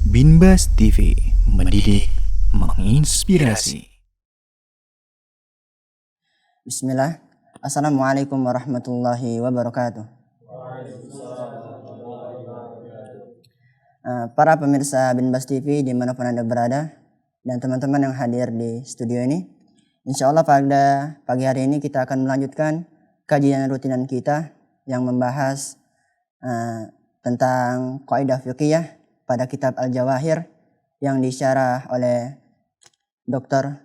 Binbas TV, mendidik, menginspirasi. Bismillah. Assalamualaikum warahmatullahi wabarakatuh. Para pemirsa Binbas TV dimanapun Anda berada dan teman-teman yang hadir di studio ini, insya Allah pada pagi hari ini kita akan melanjutkan kajian rutinan kita yang membahas tentang kaidah fiqhiyah pada kitab Al-Jawahir yang disyarah oleh Dr.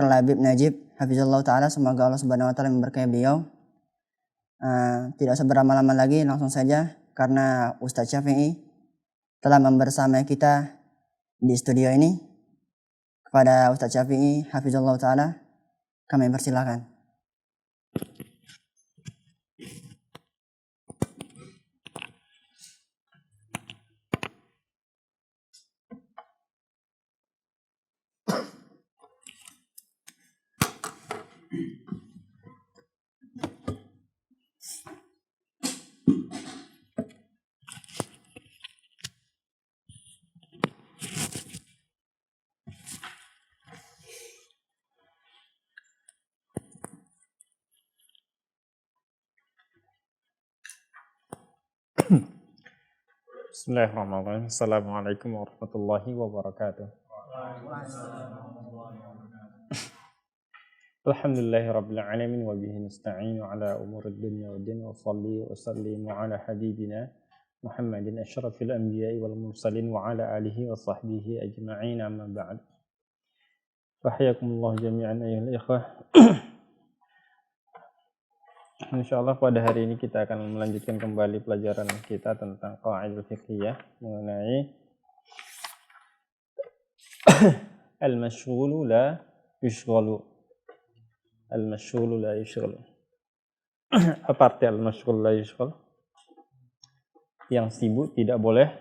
Labib Najib Hafizullah Ta'ala. Semoga Allah Subhanahu Wa Ta'ala memberkahi beliau. Tidak usah berlama-lama lagi, langsung saja karena Ustadz Syafi'i telah membersamai kita di studio ini. Kepada Ustadz Syafi'i Hafizullah Ta'ala kami persilakan. Bismillahirrahmanirrahim. Assalamualaikum warahmatullahi wabarakatuh. Alhamdulillahirabbil alamin wa bihi nasta'inu ala umurid dunya waddin wa shalli wa sallim ala habibina Muhammadin asyrafil anbiya'i wal mursalin wa ala alihi wa sahbihi ajma'in, amma ba'd. Fahiyakumullah jami'an ayyuhal ikhwah. Insyaallah pada hari ini kita akan melanjutkan kembali pelajaran kita tentang qaidah fiqhiyah mengenai al-mashghulu la yushghalu. Al-mashghulu la yushghalu. Apa arti al-mashghul la yushghal? Yang sibuk tidak boleh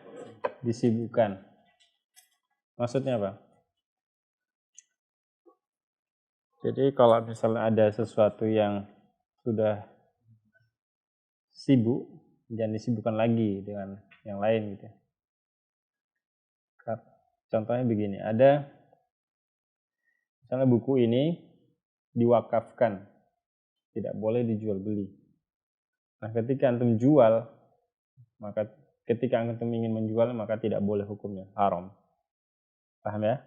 disibukkan. Maksudnya apa? Jadi kalau misalnya ada sesuatu yang sudah sibuk, jangan disibukkan lagi dengan yang lain gitu. Contohnya begini, ada misalnya buku ini diwakafkan, tidak boleh dijual beli. Nah, ketika antum jual, maka ketika antum ingin menjual, maka tidak boleh hukumnya, haram. Paham ya?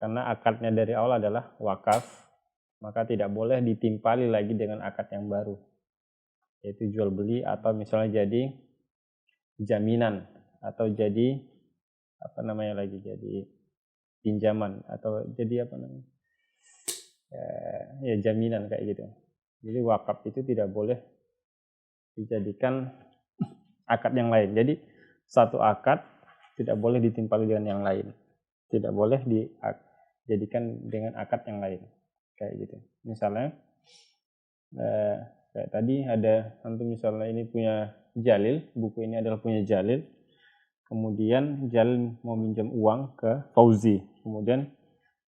Karena akadnya dari awal adalah wakaf, maka tidak boleh ditimpali lagi dengan akad yang baru, yaitu jual beli atau misalnya jadi jaminan atau jadi jadi pinjaman atau jadi jaminan kayak gitu. Jadi wakaf itu tidak boleh dijadikan akad yang lain. Jadi satu akad tidak boleh ditimpali dengan yang lain, tidak boleh dijadikan dengan akad yang lain. Kayak gitu. Misalnya kayak tadi ada antum misalnya ini punya Jalil, buku ini adalah punya Jalil. Kemudian Jalil mau minjam uang ke Fauzi. Kemudian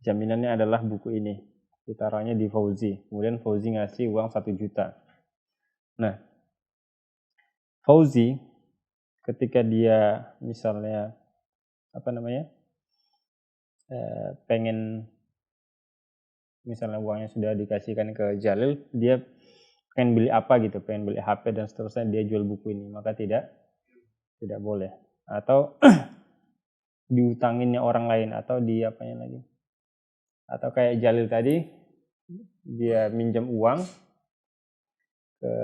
jaminannya adalah buku ini. Ditaruhnya di Fauzi. Kemudian Fauzi ngasih uang 1 juta. Nah, Fauzi ketika dia misalnya pengen, misalnya uangnya sudah dikasihkan ke Jalil, dia pengen beli apa gitu, pengen beli HP dan seterusnya, dia jual buku ini, maka tidak boleh. Atau diutanginnya orang lain, atau atau kayak Jalil tadi, dia minjam uang ke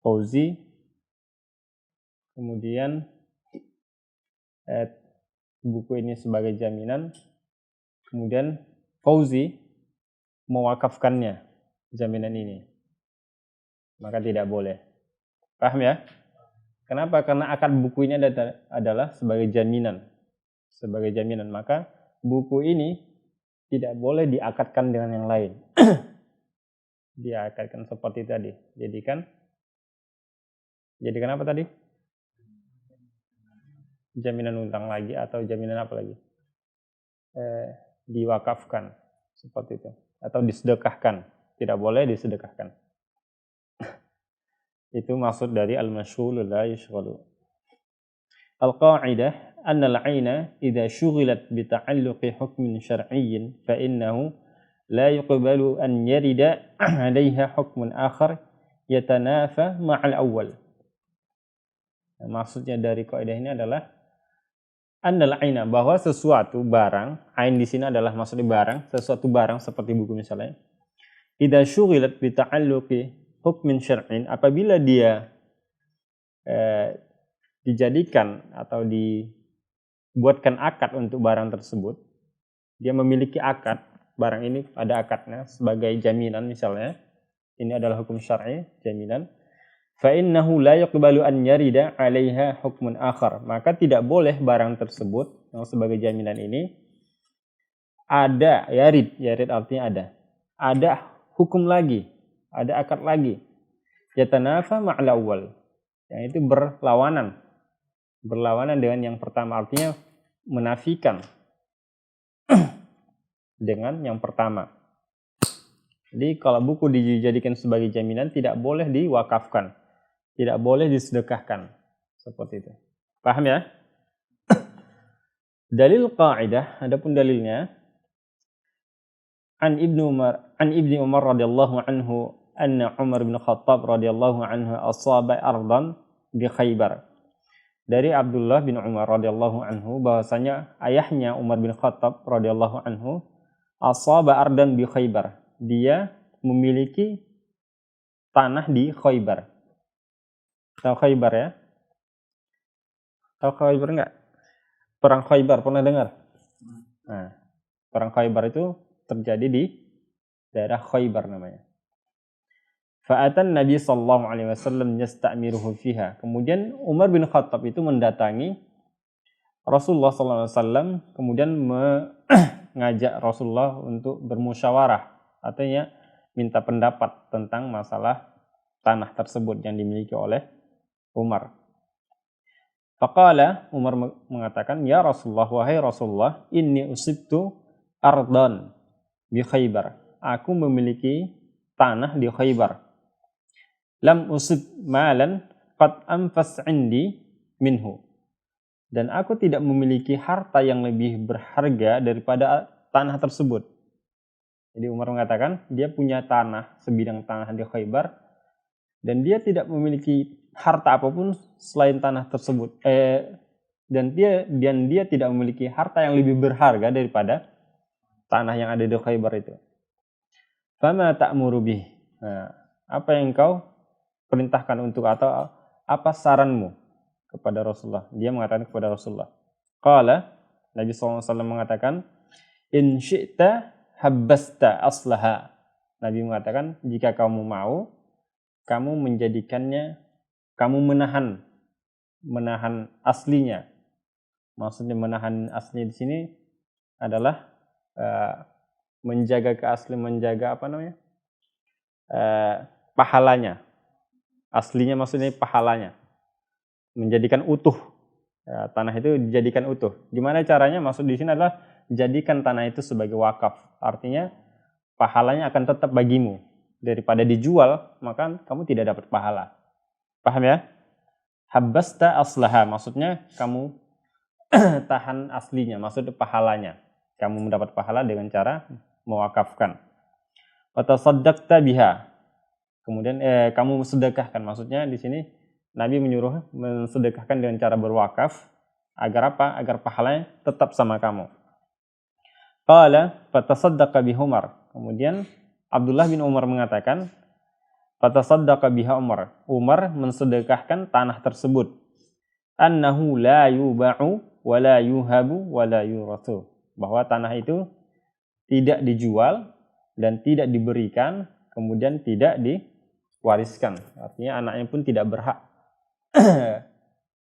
Fauzi, kemudian buku ini sebagai jaminan, kemudian Fauzi mewakafkannya jaminan ini, maka tidak boleh. Paham ya? Kenapa? Karena akad buku ini adalah sebagai jaminan. Sebagai jaminan, maka buku ini tidak boleh diakadkan dengan yang lain. Diakadkan seperti tadi. Jadikan apa tadi? Jaminan utang lagi atau jaminan apa lagi? Diwakafkan seperti itu. Atau disedekahkan. Tidak boleh disedekahkan. Itu maksud dari al-masyghulu la yushghalu. Al-qa'idah anna al-'aina idza shughilat bi ta'alluqi hukmin syar'iyyin fa innahu la yuqbalu an yarida 'alayha hukmun akhar yatanafa ma'al awwal. Maksudnya dari kaidah ini adalah annal 'aina, bahwa sesuatu barang, ain di sini adalah maksudnya barang, sesuatu barang seperti buku misalnya. Idza syughilat bi ta'alluqi hukmin syar'in, apabila dia dijadikan atau dibuatkan akad untuk barang tersebut, dia memiliki akad, barang ini ada akadnya sebagai jaminan misalnya, ini adalah hukum syar'i, jaminan, fa innahu la yuqbalu an yarida 'alaiha hukmun akhar, maka tidak boleh barang tersebut yang sebagai jaminan ini ada yarid artinya ada hukum lagi, ada akad lagi, yatanafa ma'al awwal, yang itu berlawanan dengan yang pertama, artinya menafikan dengan yang pertama. Jadi kalau buku dijadikan sebagai jaminan tidak boleh diwakafkan, tidak boleh disedekahkan, seperti itu. Paham ya? Dalil qaidah, adapun dalilnya an Ibnu Umar radhiyallahu anhu anna Umar bin Khattab radhiyallahu anhu asaba ardan bi Khaybar. Dari Abdullah bin Umar radhiyallahu anhu bahwasanya ayahnya Umar bin Khattab radhiyallahu anhu asaba ardan bi Khaybar. Dia memiliki tanah di Khaybar. Tahu Khaybar ya? Tahu Khaybar enggak? Perang Khaybar pernah dengar? Nah, perang Khaybar itu terjadi di daerah Khaybar namanya. Fa'atan Nabi sallallahu alaihi wasallam yasta'miruhu fiha. Kemudian Umar bin Khattab itu mendatangi Rasulullah sallallahu alaihi wasallam, kemudian mengajak Rasulullah untuk bermusyawarah, artinya minta pendapat tentang masalah tanah tersebut yang dimiliki oleh Umar. Faqala, Umar mengatakan, "Ya Rasulullah, wahai Rasulullah, inni usibtu ardan bi Khaybar." Aku memiliki tanah di Khaybar. Lam usib malan qad anfas indi minhu. Dan aku tidak memiliki harta yang lebih berharga daripada tanah tersebut. Jadi Umar mengatakan dia punya tanah, sebidang tanah di Khaybar, dan dia tidak memiliki harta apapun selain tanah tersebut. Dan dia tidak memiliki harta yang lebih berharga daripada tanah yang ada di Khaybar itu. Fama ta'muru bih. Nah, apa yang kau perintahkan untuk, atau apa saranmu kepada Rasulullah? Dia mengatakan kepada Rasulullah. Qala, Nabi SAW mengatakan, in syi'ta habbasta aslaha. Nabi mengatakan, jika kamu mau, kamu menjadikannya, kamu menahan aslinya. Maksudnya menahan asli di sini adalah menjaga keaslian, menjaga pahalanya. Aslinya maksudnya pahalanya. Menjadikan utuh. Ya, tanah itu dijadikan utuh. Gimana caranya? Maksud di sini adalah jadikan tanah itu sebagai wakaf. Artinya pahalanya akan tetap bagimu. Daripada dijual, maka kamu tidak dapat pahala. Paham ya? Habbasta aslaha, maksudnya kamu tahan aslinya, maksudnya pahalanya. Kamu mendapat pahala dengan cara mewakafkan. Wa tasaddaqta biha. Kemudian kamu sedekahkan, maksudnya di sini Nabi menyuruh mensedekahkan dengan cara berwakaf agar apa? Agar pahalanya tetap sama kamu. Qala fatasaddaqa bi Umar. Kemudian Abdullah bin Umar mengatakan, fatasaddaqa biha Umar. Umar mensedekahkan tanah tersebut. Annahu la yuba'u wa la yuhabu wa la yurathu. Bahwa tanah itu tidak dijual dan tidak diberikan, kemudian tidak diwariskan. Artinya anaknya pun tidak berhak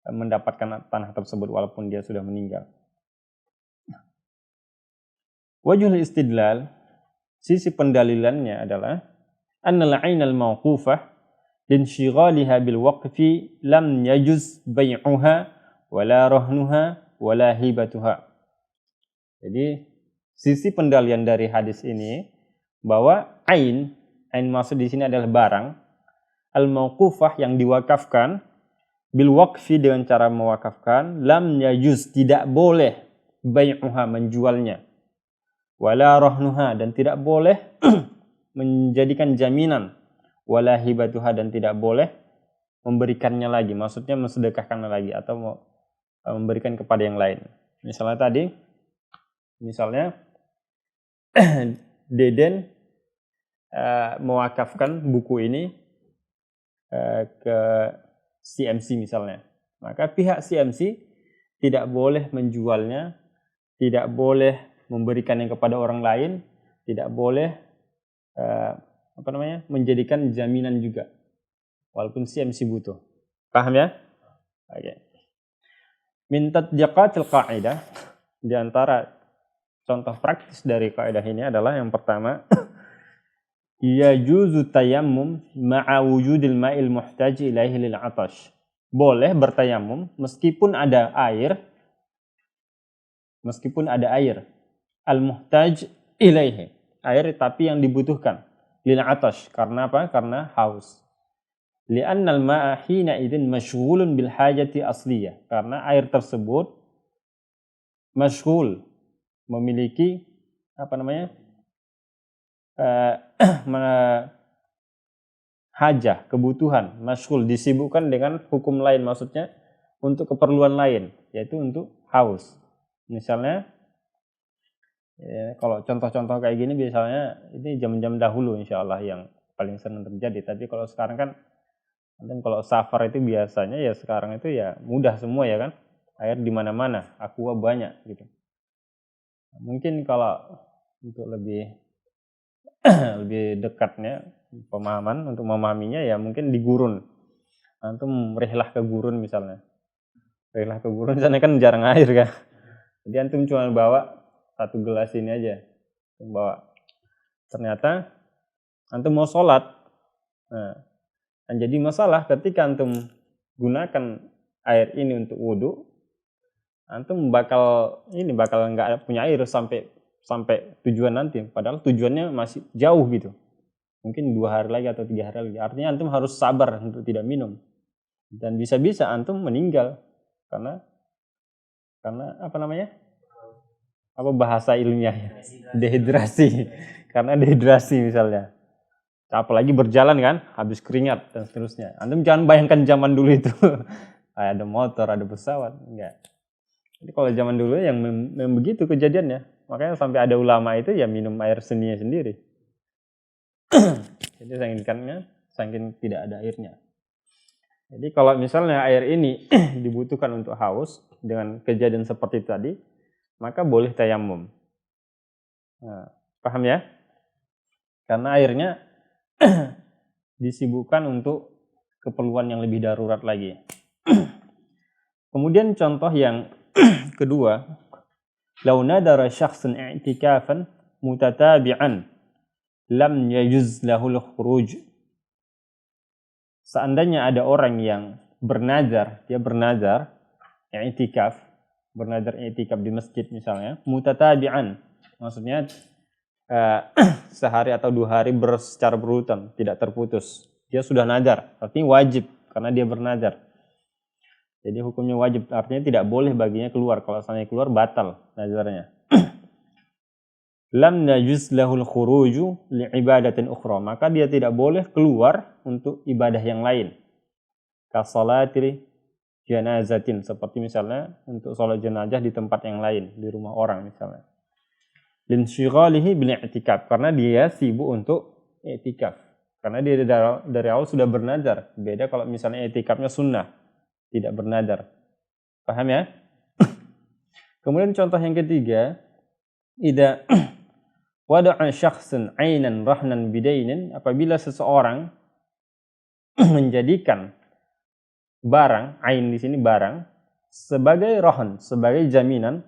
mendapatkan tanah tersebut walaupun dia sudah meninggal. Wajhul istidlal, sisi pendalilannya adalah annal 'ainal mawqufah linshighalha bil waqfi lam yajuz bai'uha wala rahnuha wala hibatuha. Jadi sisi pendalilan dari hadis ini bahwa ain maksud di sini adalah barang. al-mauqufah yang diwakafkan, bil waqfi dengan cara mewakafkan, lam yajuz tidak boleh bai'uha menjualnya, wala rahnuha dan tidak boleh menjadikan jaminan, wala hibatuha dan tidak boleh memberikannya lagi, maksudnya mensedekahkannya lagi atau memberikan kepada yang lain. Misalnya tadi, Deden mewakafkan buku ini ke CMC misalnya, maka pihak CMC tidak boleh menjualnya, tidak boleh memberikannya kepada orang lain, tidak boleh menjadikan jaminan juga, walaupun CMC butuh. Paham ya? Oke. Min tatbiqatil qa'idah, di antara contoh praktis dari kaidah ini adalah yang pertama, yajuzu tayammum ma'a wujudil ma'il muhtaj ilaihi lil 'atash. Boleh bertayamum meskipun ada air al-muhtaj ilaihi, air tapi yang dibutuhkan, lil 'atash, karena apa? Karena haus. Li'anna al-ma'a hina idzin masyghulun bil hajati asliyah, karena air tersebut masyghul, memiliki hajah, kebutuhan, masyghul, disibukkan dengan hukum lain, maksudnya untuk keperluan lain, yaitu untuk haus. Misalnya kalau contoh-contoh kayak gini biasanya ini jam-jam dahulu insyaallah yang paling sering terjadi, tapi kalau sekarang kan kalau safar itu biasanya ya sekarang itu ya mudah semua ya kan, air di mana-mana, aqua banyak gitu. Mungkin kalau untuk lebih dekatnya pemahaman, untuk memahaminya ya mungkin di gurun. Antum rihlah ke gurun misalnya. Rihlah ke gurun sana kan jarang air kan. Jadi antum cuma bawa satu gelas ini aja. Bawa. Ternyata antum mau sholat. Nah, jadi masalah ketika antum gunakan air ini untuk wudu, antum bakal nggak punya air sampai tujuan nanti, padahal tujuannya masih jauh gitu, mungkin 2 hari lagi atau 3 hari lagi. Artinya antum harus sabar untuk tidak minum, dan bisa-bisa antum meninggal karena apa bahasa ilmiahnya, dehidrasi. Karena dehidrasi misalnya, apalagi berjalan kan, habis keringat dan seterusnya. Antum jangan bayangkan zaman dulu itu ada motor, ada pesawat, enggak. Jadi kalau zaman dulu yang begitu kejadiannya, makanya sampai ada ulama itu ya minum air seninya sendiri. Jadi saking tidak ada airnya. Jadi kalau misalnya air ini dibutuhkan untuk haus dengan kejadian seperti itu tadi, maka boleh tayammum. Nah, paham ya? Karena airnya disibukkan untuk keperluan yang lebih darurat lagi. Kemudian contoh yang kedua, lau nadara syakhsun i'tikafan mutatabi'an lam yajuz lahul khuruj. Seandainya ada orang yang bernazar i'tikaf di masjid misalnya, mutatabi'an, maksudnya sehari atau 2 hari secara berurutan, tidak terputus. Dia sudah nazar, artinya wajib karena dia bernazar. Jadi hukumnya wajib, artinya tidak boleh baginya keluar. Kalau misalnya keluar batal nazarnya. Lam najuz lahul khuruju li'ibadatin ukhra, maka dia tidak boleh keluar untuk ibadah yang lain. Kasalatil janazatin, seperti misalnya untuk salat jenazah di tempat yang lain, di rumah orang misalnya. Linsyghalihi bil i'tikaf, karena dia sibuk untuk i'tikaf. Karena dia dari awal sudah bernazar. Beda kalau misalnya i'tikafnya sunnah, tidak bernazar. Paham ya? Kemudian contoh yang ketiga, idza wada'a syakhsun 'ainan rahnan bidainin, apabila seseorang menjadikan barang, ain di sini barang, sebagai rahn, sebagai jaminan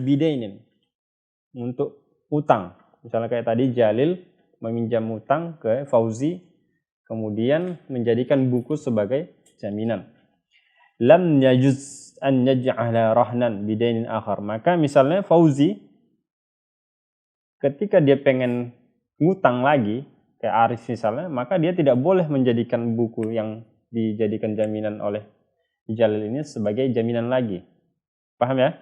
bidainin, untuk utang. Misalnya kayak tadi Jalil meminjam utang ke Fauzi, kemudian menjadikan buku sebagai jaminan. Lam yajuz an yaj'ala rahnan bidainin akhar, maka misalnya Fauzi ketika dia pengen ngutang lagi kayak Aris misalnya, maka dia tidak boleh menjadikan buku yang dijadikan jaminan oleh Jalil ini sebagai jaminan lagi. Paham ya?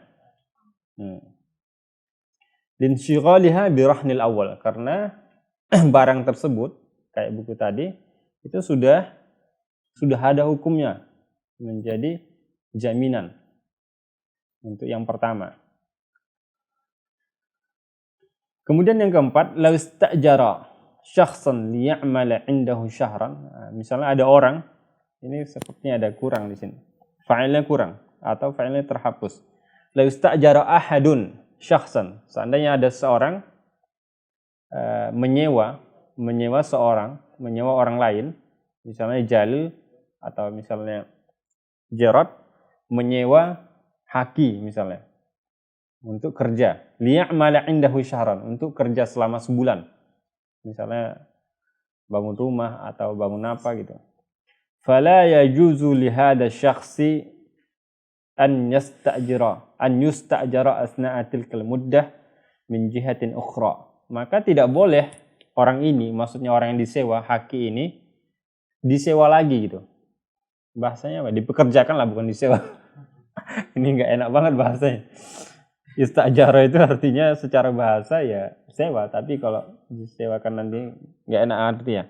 Linsyghaliha birahnil awal, karena barang tersebut kayak buku tadi itu sudah ada hukumnya menjadi jaminan untuk yang pertama. Kemudian yang keempat, law istajara syakhsan liya'mala 'indahu syahran. Misalnya ada orang, ini sepertinya ada kurang di sini. Fa'ilnya kurang atau fa'ilnya terhapus. Law istajara ahadun syakhsan. Seandainya ada seorang menyewa orang lain, misalnya Jalil atau misalnya Jarad menyewa Haki misalnya untuk kerja, liya'mala 'indahu syahran, untuk kerja selama sebulan. Misalnya bangun rumah atau bangun apa gitu. Fala yajuzu li hadha syakhsi an yusta'jara asna'a tilkal muddah min jihatin ukhra. Maka tidak boleh orang ini, maksudnya orang yang disewa, Haki ini disewa lagi gitu. Bahasanya apa? Dipekerjakan lah, bukan disewa. Ini enggak enak banget bahasanya. Istajara itu artinya secara bahasa ya sewa, tapi kalau disewakan nanti nggak enak artinya.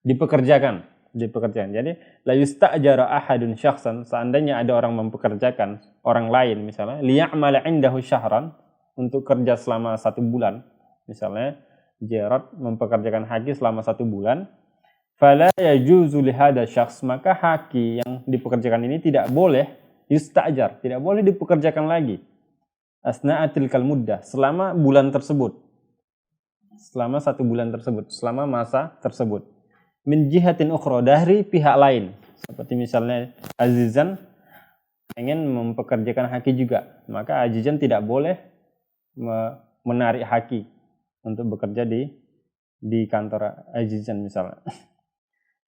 Dipekerjakan. Jadi la yustajara ahadun syakhsan, seandainya ada orang mempekerjakan orang lain misalnya, liya'mala 'indahu syahran, untuk kerja selama 1 bulan. Misalnya Jarad mempekerjakan Haki selama 1 bulan, fala yajuzu li hadha syakhs, maka Haki yang dipekerjakan ini tidak boleh yustajar, tidak boleh dipekerjakan lagi. Asna'atil kal muddah, selama bulan tersebut, selama 1 bulan tersebut, selama masa tersebut. Min jihatin ukhra, dari pihak lain, seperti misalnya Azizan ingin mempekerjakan Haki juga, maka Azizan tidak boleh menarik Haki untuk bekerja di kantor Azizan misalnya.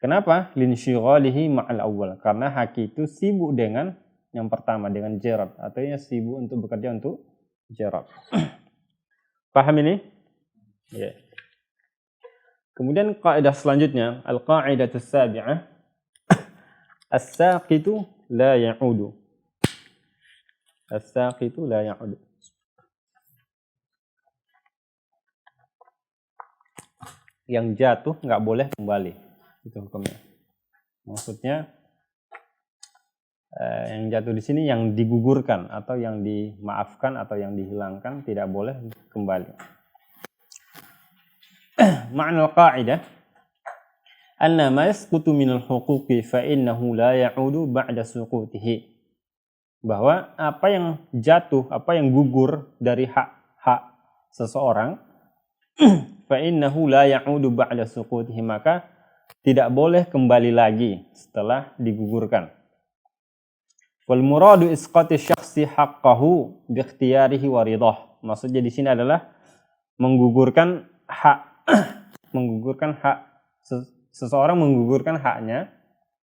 Kenapa? Linsyghalihi ma'al awwal, karena Haki itu sibuk dengan yang pertama, dengan Jarad, artinya sibuk untuk bekerja untuk Jarad. Paham ini? Ya. Kemudian kaidah selanjutnya, al-qa'idatus sabi'ah, as-saqitu la ya'udu. As-saqitu la ya'udu. Yang jatuh nggak boleh kembali. Itu hukumnya. Maksudnya yang jatuh di sini yang digugurkan atau yang dimaafkan atau yang dihilangkan tidak boleh kembali. Ma'na al-qa'idah anna ma yasqutu min al-huquqi fa innahu la ya'udu ba'da suqutihi. Bahwa apa yang jatuh, apa yang gugur dari hak seseorang, fa innahu la ya'udu ba'da suqutihi, maka tidak boleh kembali lagi setelah digugurkan. Wal muradu isqati syakhsi haqqahu bi ikhtiyarihi wa ridah. Maksudnya di sini adalah menggugurkan hak seseorang, menggugurkan haknya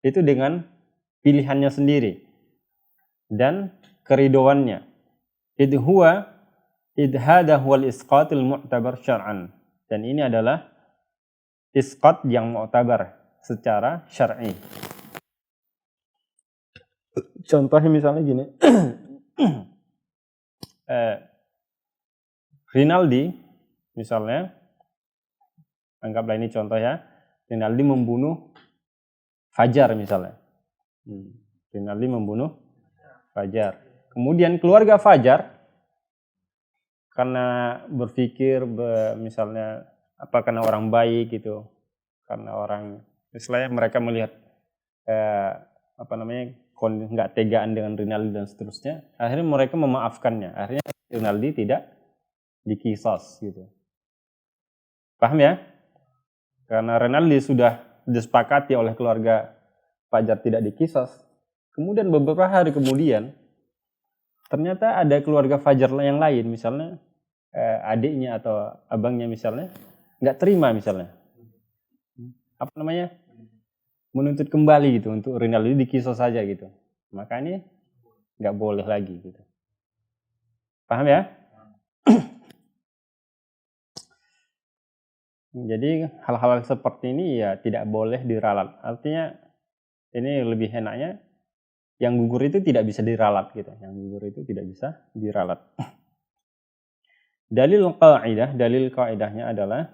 itu dengan pilihannya sendiri dan keridoannya. Idh hada huwal isqatul mu'tabar syar'an. Dan ini adalah isqat yang mu'tabar secara syar'i. Contohnya misalnya gini. Rinaldi misalnya, anggaplah ini contoh ya, Rinaldi membunuh Fajar misalnya. Rinaldi membunuh Fajar. Kemudian keluarga Fajar karena berpikir misalnya karena orang baik gitu, karena orang istilahnya mereka melihat nggak tegaan dengan Rinaldi dan seterusnya, akhirnya mereka memaafkannya. Akhirnya Rinaldi tidak dikisos gitu. Paham ya? Karena Rinaldi sudah disepakati oleh keluarga Fajar tidak dikisos. Kemudian beberapa hari kemudian ternyata ada keluarga Fajar yang lain, misalnya adiknya atau abangnya misalnya nggak terima misalnya. Menuntut kembali gitu untuk Rinaldi dikisos saja gitu. Maka ini nggak boleh lagi gitu. Paham ya? Jadi hal-hal seperti ini ya tidak boleh diralat. Artinya ini lebih enaknya yang gugur itu tidak bisa diralat gitu. Yang gugur itu tidak bisa diralat. Dalil kaidahnya adalah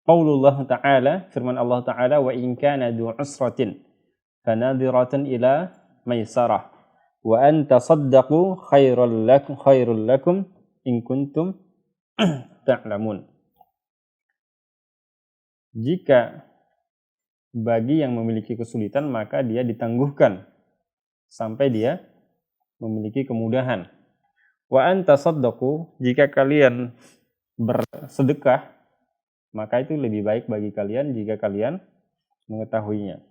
qaulullah ta'ala, firman Allah Ta'ala, wa in kana du usratin fanadhiratun ila maisarah wa an tasaddaqu khairul lakum in kuntum ta'lamun. Jika bagi yang memiliki kesulitan maka dia ditangguhkan sampai dia memiliki kemudahan. Wa an tasaddaqu, jika kalian bersedekah maka itu lebih baik bagi kalian jika kalian mengetahuinya.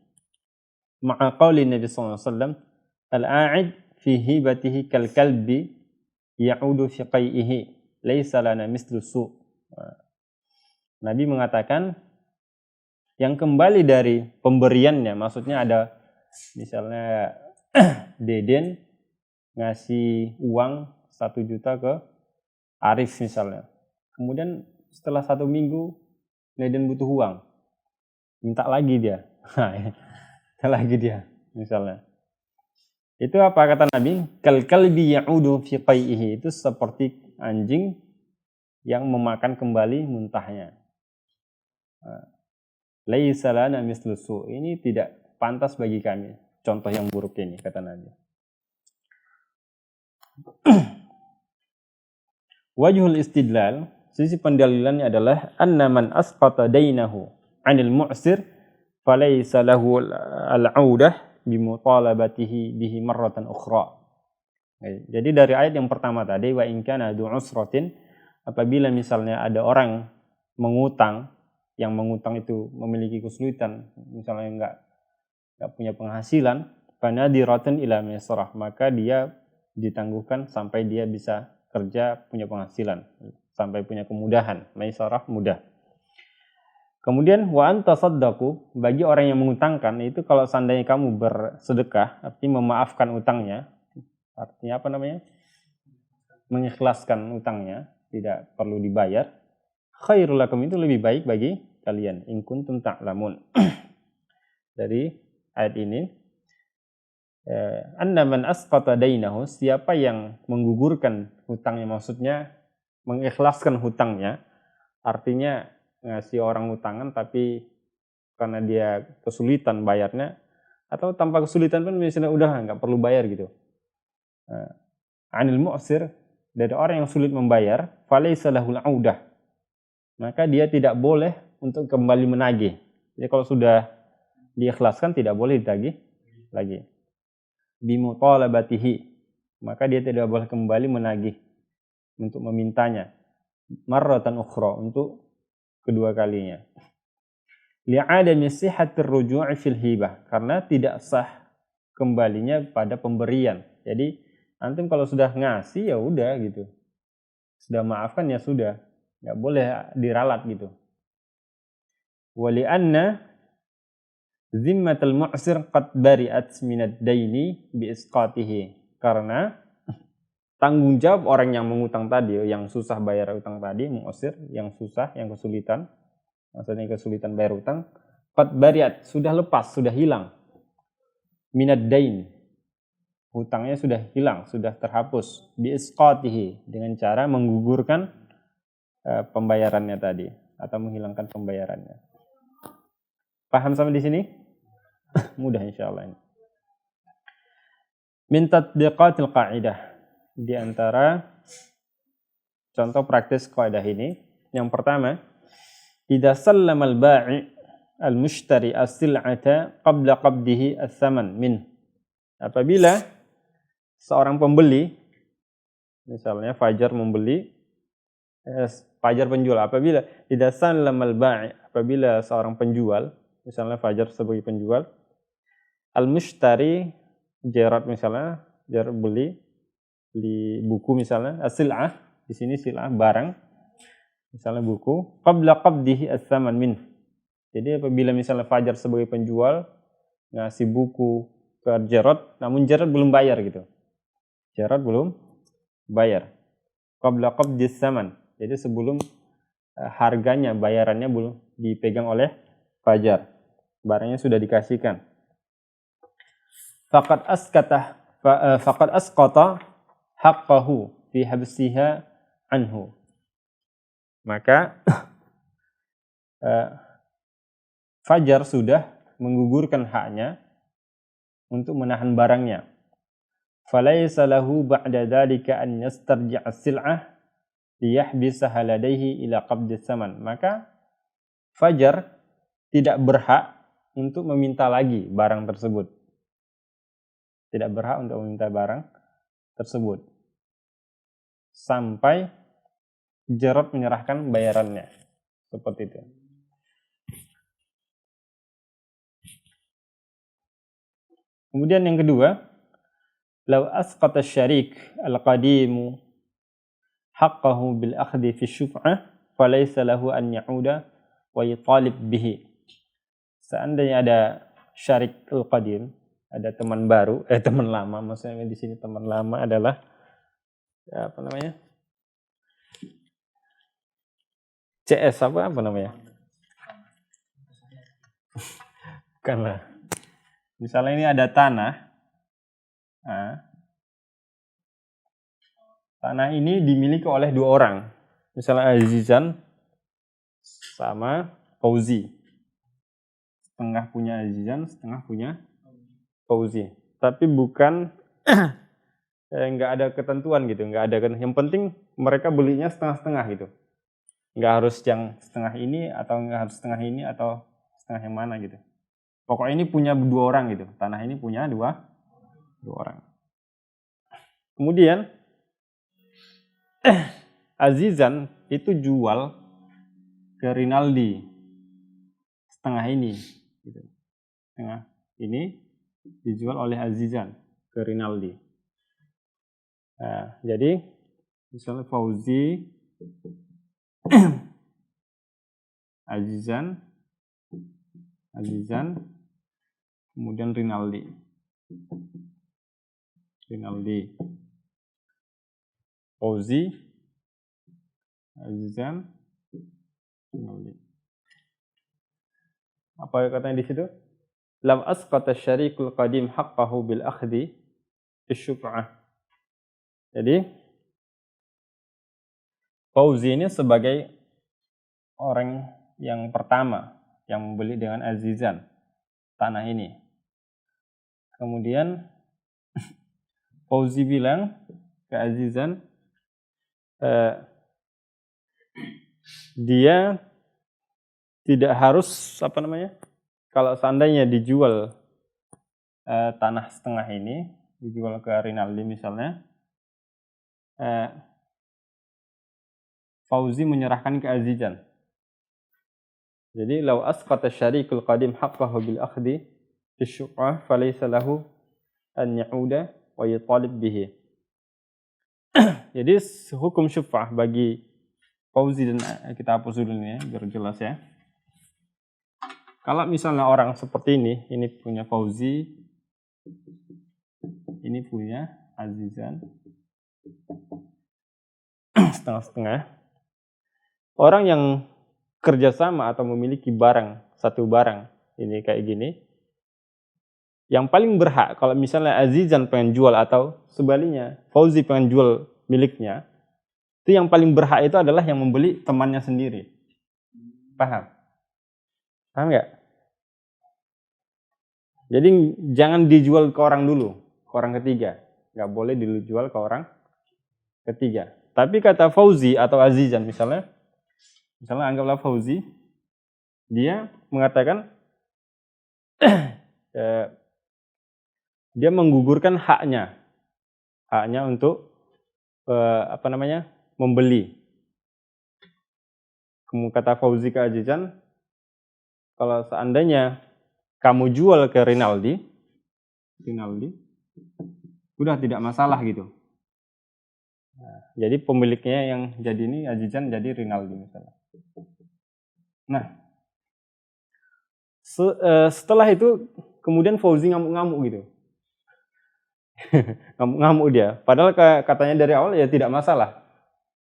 Ma'a qauli Nabi sallallahu alaihi wasallam, al-a'id fi hibatihi kal kalbi ya'udu fi qai'ihi laisa lana mislu su'. Nabi mengatakan yang kembali dari pemberiannya, maksudnya ada misalnya Deden ngasih uang 1 juta ke Arif misalnya. Kemudian setelah 1 minggu Deden butuh uang, minta lagi dia. Minta lagi dia misalnya. Itu apa kata Nabi? Kal kalbi ya'udu fi qai'ihi, itu seperti anjing yang memakan kembali muntahnya. Laisa lana mislu su', ini tidak pantas bagi kami. Contoh yang buruk ini kata Nabi. Wajhul istidlal, sisi pendalilannya adalah anna man asqata dainahu 'anil mu'sir falaysa lahu al-'audah bimutalabatihi bihi marratan ukhra. Jadi dari ayat yang pertama tadi, wa in kana du usratin, apabila misalnya ada orang mengutang, yang mengutang itu memiliki kesulitan, misalnya enggak punya penghasilan, fanadiratun ila maisarah, maka dia ditangguhkan sampai dia bisa kerja, punya penghasilan, sampai punya kemudahan. Maisarah, mudah. Kemudian wa anta saddaqu, bagi orang yang mengutangkan itu, kalau seandainya kamu bersedekah, artinya memaafkan utangnya, artinya apa namanya? Mengikhlaskan utangnya, tidak perlu dibayar. Khairul lakum, itu lebih baik bagi kalian. In kuntum ta'lamun. Dari ayat ini, anna man asqata dainahu, siapa yang menggugurkan hutangnya, maksudnya mengikhlaskan hutangnya, artinya ngasih orang hutangan tapi karena dia kesulitan bayarnya, atau tanpa kesulitan pun misalnya udah nggak perlu bayar gitu. Anil mu'sir, dari orang yang sulit membayar, falaysa lahul 'audah, maka dia tidak boleh untuk kembali menagih. Jadi kalau sudah diikhlaskan tidak boleh ditagih lagi. Bimutalabatihi, maka dia tidak boleh kembali menagih untuk memintanya. Marratan ukhra, untuk kedua kalinya. Li'adami sihhatir ruju'i fil hibah, karena tidak sah kembalinya pada pemberian. Jadi antum kalau sudah ngasih ya udah gitu. Sudah maafkan ya sudah, enggak boleh diralat gitu. Wali anna zimmatul mu'sir qad bari'at minad daini bi isqatihi, karena tanggung jawab orang yang mengutang tadi, yang susah bayar utang tadi, mu'sir, yang susah, yang kesulitan, maksudnya kesulitan bayar utang, qad bari'at, sudah lepas, sudah hilang, minad dain, hutangnya sudah hilang, sudah terhapus, bi isqatihi, dengan cara menggugurkan pembayarannya tadi atau menghilangkan pembayarannya. Paham sampai di sini? Mudah insyaallah ini. Min tatbiqatil qa'idah, di antara contoh praktis kaidah ini, yang pertama, idza sallama al-ba'i al-mushtari as-sil'ata qabla qabdihi ats-tsaman min. Apabila seorang pembeli, misalnya Fajar membeli, Fajar penjual, apabila idza sallama al-ba'i, apabila seorang penjual, misalnya Fajar sebagai penjual, al-mushtari Jarad misalnya, Jarad beli buku misalnya, as-sil'ah, di sini sil'ah barang, misalnya buku, qabla qabdihi ats-tsaman min. Jadi apabila misalnya Fajar sebagai penjual ngasih buku ke Jarad, namun Jarad belum bayar gitu. Jarad belum bayar. Qabla qabdi ats-tsaman. Jadi sebelum harganya, bayarannya belum dipegang oleh Fajar. Barangnya sudah dikasihkan. Faqad asqata haqqahu fi habsiha anhu. Maka Fajar sudah menggugurkan haknya untuk menahan barangnya. Falaysa lahu ba'da dzalika an yastarji'a as-sil'ah liyahbisaha ladaihi ila qabdi saman. Maka Fajar tidak berhak untuk meminta lagi barang tersebut. Tidak berhak untuk meminta barang tersebut sampai Jarad menyerahkan bayarannya. Seperti itu. Kemudian yang kedua, law asqata asy-syarik al-qadimu haqqahu bil akhdhi fi syuf'ah falaysa lahu an ya'uda wa yutalib bihi. Seandainya ada syarik al-qadim, ada teman baru, teman lama, maksudnya di sini teman lama adalah apa namanya? CS apa namanya? Bukanlah. Misalnya ini ada tanah. Nah, tanah ini dimiliki oleh dua orang. Misalnya Azizan sama Fauzi. Setengah punya Azizan, setengah punya Fauzi. Tapi bukan nggak ada ketentuan gitu, nggak ada. Yang penting mereka belinya setengah-setengah gitu. Nggak harus yang setengah ini atau nggak harus setengah ini atau setengah yang mana gitu. Pokoknya ini punya dua orang gitu. Tanah ini punya dua orang. Kemudian Azizan itu jual ke Rinaldi setengah ini gitu. Setengah ini dijual oleh Azizan ke Rinaldi. Nah, jadi misalnya Fauzi Azizan kemudian Rinaldi Fauzi Azizan Rinaldi. Apa katanya di situ? Lam asqata syarikul qadim haqqahu bil akhdhi fi syuf'ah. Jadi Fauzi ini sebagai orang yang pertama yang membeli dengan Azizan tanah ini. Kemudian Fauzi bilang ke Azizan, dia tidak harus kalau seandainya dijual tanah setengah ini, dijual ke Rinaldi misalnya, Fauzi menyerahkan ke Azizan. Jadi law asqata syarikul qadim haqqahu bil akhdhi fi syuf'ah falaysa lahu an ya'uda wa yutalib bihi. Jadi hukum syuf'ah bagi Fauzi, dan kita hapus dulu ini ya biar jelas ya. Kalau misalnya orang seperti ini punya Fauzi, ini punya Azizan, setengah-setengah. Orang yang kerjasama atau memiliki satu barang ini kayak gini, yang paling berhak kalau misalnya Azizan pengen jual atau sebaliknya Fauzi pengen jual miliknya, itu yang paling berhak itu adalah yang membeli temannya sendiri. Paham nggak? Jadi jangan dijual ke orang dulu, ke orang ketiga. Nggak boleh dijual ke orang ketiga. Tapi kata Fauzi atau Azizan misalnya anggaplah Fauzi, dia mengatakan dia menggugurkan haknya untuk membeli. Kemudian kata Fauzi ke Azizan, kalau seandainya kamu jual ke Rinaldi, udah tidak masalah gitu. Nah, jadi pemiliknya yang jadi ini Azizan, jadi Rinaldi misalnya. Nah, setelah itu kemudian Fauzi ngamuk-ngamuk gitu. Ngamuk-ngamuk dia. Padahal katanya dari awal ya tidak masalah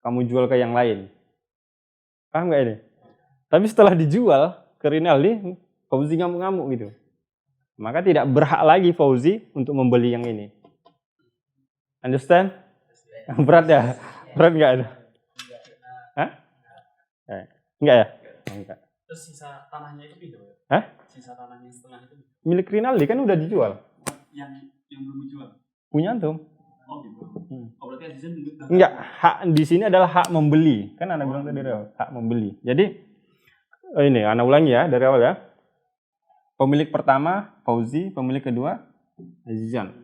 kamu jual ke yang lain. Paham nggak ini? Tapi setelah dijual ke Rinaldi, Fauzi ngamuk-ngamuk gitu. Maka tidak berhak lagi Fauzi untuk membeli yang ini. Understand? Berat ya? Berat nggak ada? Hah? Enggak ya? Enggak. Terus sisa tanahnya itu pindah ya? Hah? Sisa tanahnya setengah itu Milik Rinaldi kan udah dijual. yang belum dijual. Punya antum. Oh gitu. Oh berarti Azizan Enggak, hak di sini adalah hak membeli. Kan Anda bilang tadi hak membeli. Jadi ini Anda ulangi ya dari awal ya. Pemilik pertama Fauzi, pemilik kedua Azizan.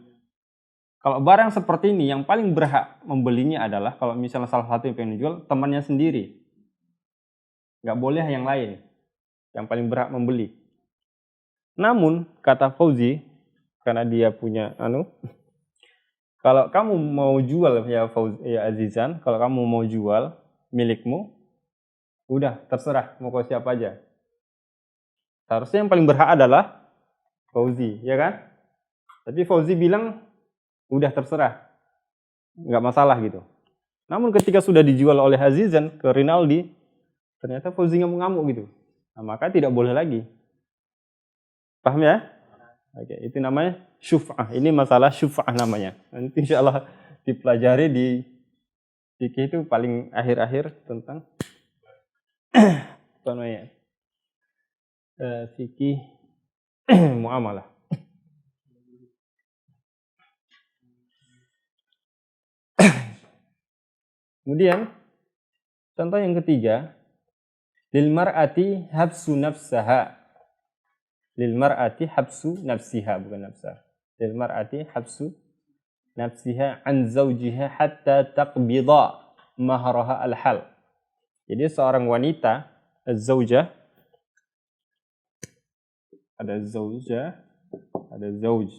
Kalau barang seperti ini yang paling berhak membelinya adalah kalau misalnya salah satu yang pengen dijual temannya sendiri. Enggak boleh yang lain. Yang paling berhak membeli. Namun kata Fauzi, karena dia punya kalau kamu mau jual ya Fauzi, ya Azizan, kalau kamu mau jual milikmu, udah terserah mau ke siapa aja. Seharusnya yang paling berhak adalah Fauzi, ya kan? Tapi Fauzi bilang udah terserah, nggak masalah gitu. Namun ketika sudah dijual oleh Azizan ke Rinaldi, ternyata Fauzi ngamuk-ngamuk gitu. Nah, maka tidak boleh lagi. Paham ya? Oke, itu namanya syuf'ah. Ini masalah syuf'ah namanya. Nanti insya Allah dipelajari di fikih itu paling akhir-akhir tentang apa namanya? Fikih muamalah. Kemudian contoh yang ketiga, lil mar'ati habsu nafsaha. Lil mar'ati habsu nafsiha, bukan nafsah. Lil mar'ati habsu nafsiha an zawjiha hatta taqbida mahraha al-hal. Jadi seorang wanita, az-zawjah, ada zawjah, ada zawj,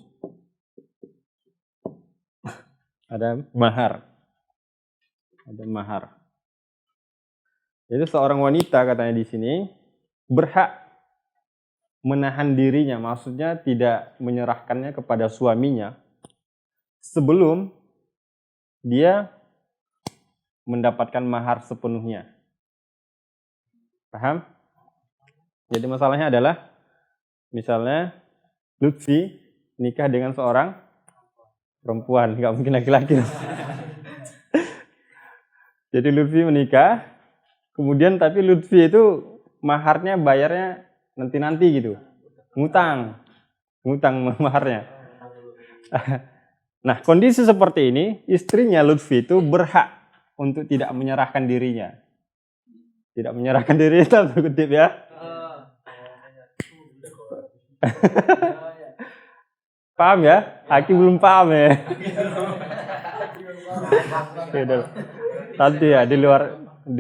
ada mahar. Ada mahar. Jadi seorang wanita katanya di sini berhak menahan dirinya, maksudnya tidak menyerahkannya kepada suaminya sebelum dia mendapatkan mahar sepenuhnya. Paham? Jadi masalahnya adalah misalnya Lutfi nikah dengan seorang perempuan, nggak mungkin laki-laki. Jadi Lutfi menikah, kemudian tapi Lutfi itu maharnya bayarnya nanti-nanti gitu. Ngutang maharnya. Nah, kondisi seperti ini, istrinya Lutfi itu berhak untuk tidak menyerahkan dirinya. Tidak menyerahkan diri itu kutip ya. Paham ya? Aki belum paham ya. Nanti ya di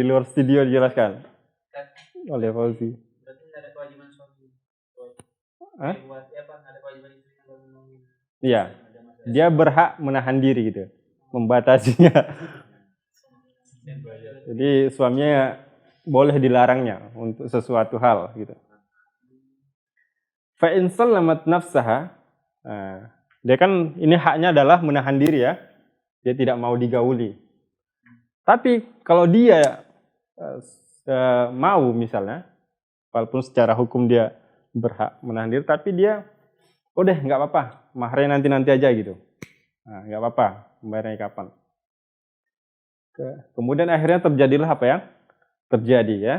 luar studio dijelaskan oleh Fauzi. Iya, dia berhak menahan diri gitu, membatasinya. Jadi suaminya boleh dilarangnya untuk sesuatu hal gitu. Fa in sallamat nafsaha, dia kan ini haknya adalah menahan diri ya, dia tidak mau digauli. Tapi kalau dia mau misalnya, walaupun secara hukum dia berhak menahan diri, tapi dia udah nggak apa-apa, maharnya nanti aja gitu. Nah, nggak apa-apa, membayarnya kapan. Kemudian akhirnya terjadilah apa yang terjadi ya.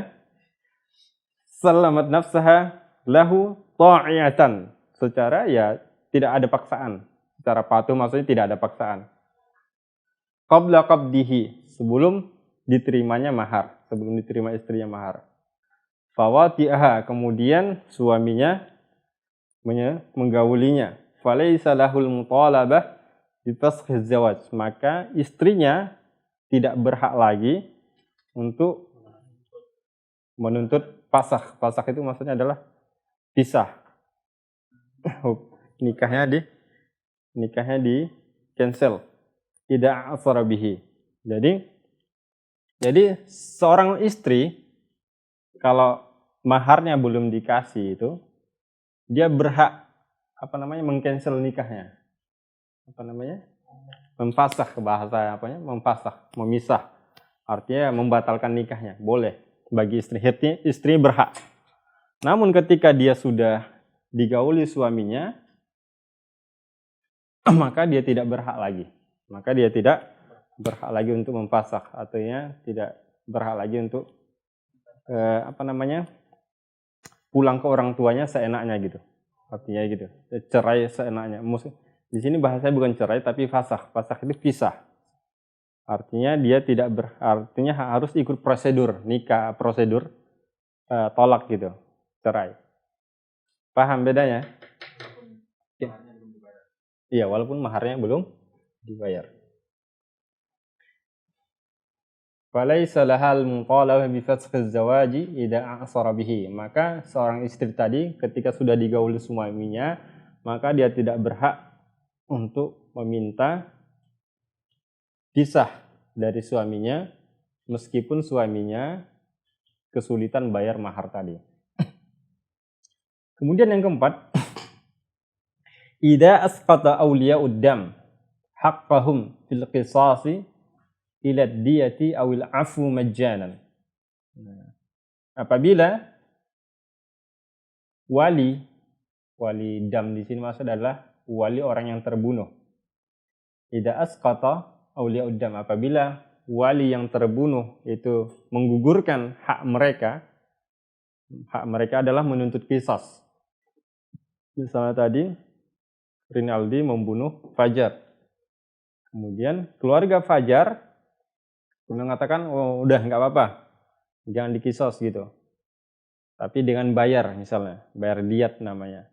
Salamat nafsaha lahu ta'iatan. Secara ya tidak ada paksaan. Secara patuh maksudnya tidak ada paksaan. Qabla qabdihi, sebelum diterimanya mahar, sebelum diterima istrinya mahar. Fawati'aha, kemudian suaminya menggaulinya. Falaysa lahul mutalabah bitaskhidz zawaj, maka istrinya tidak berhak lagi untuk menuntut pasakh. Pasakh itu maksudnya adalah pisah. Nikahnya di cancel. Tidak asara bihi. Jadi seorang istri kalau maharnya belum dikasih itu, dia berhak mengcancel nikahnya. Memfasakh, bahasa memfasakh, memisah. Artinya membatalkan nikahnya, boleh. bagi istri. Istri berhak. Namun ketika dia sudah digauli suaminya, maka dia tidak berhak lagi. Maka dia tidak berhak lagi untuk memfasakh, artinya tidak berhak lagi untuk pulang ke orang tuanya seenaknya gitu. Artinya gitu. Cerai seenaknya. Di sini bahasanya bukan cerai tapi fasakh. Fasakh itu pisah. Artinya dia artinya harus ikut prosedur nikah, prosedur tolak gitu, cerai. Paham bedanya? Ya. Iya, walaupun maharnya belum dibayar. Falaisa lahal mutalabah bi faskhil zawaji idza a'sara bihi. Maka seorang istri tadi ketika sudah digauli suaminya, maka dia tidak berhak untuk meminta pisah dari suaminya meskipun suaminya kesulitan bayar mahar tadi. Kemudian yang keempat, idza asqata awliya'ud dam haqqahum fil qisasi ila diyati awil afu majjanan. Apabila wali dam di sini maksud adalah wali orang yang terbunuh. Idza asqata awliya'ud dam, apabila wali yang terbunuh itu menggugurkan hak mereka adalah menuntut qisas. Misalnya tadi Rinaldi membunuh Fajar. Kemudian keluarga Fajar mengatakan, oh udah nggak apa-apa, jangan dikisos gitu. Tapi dengan bayar misalnya, bayar diat namanya.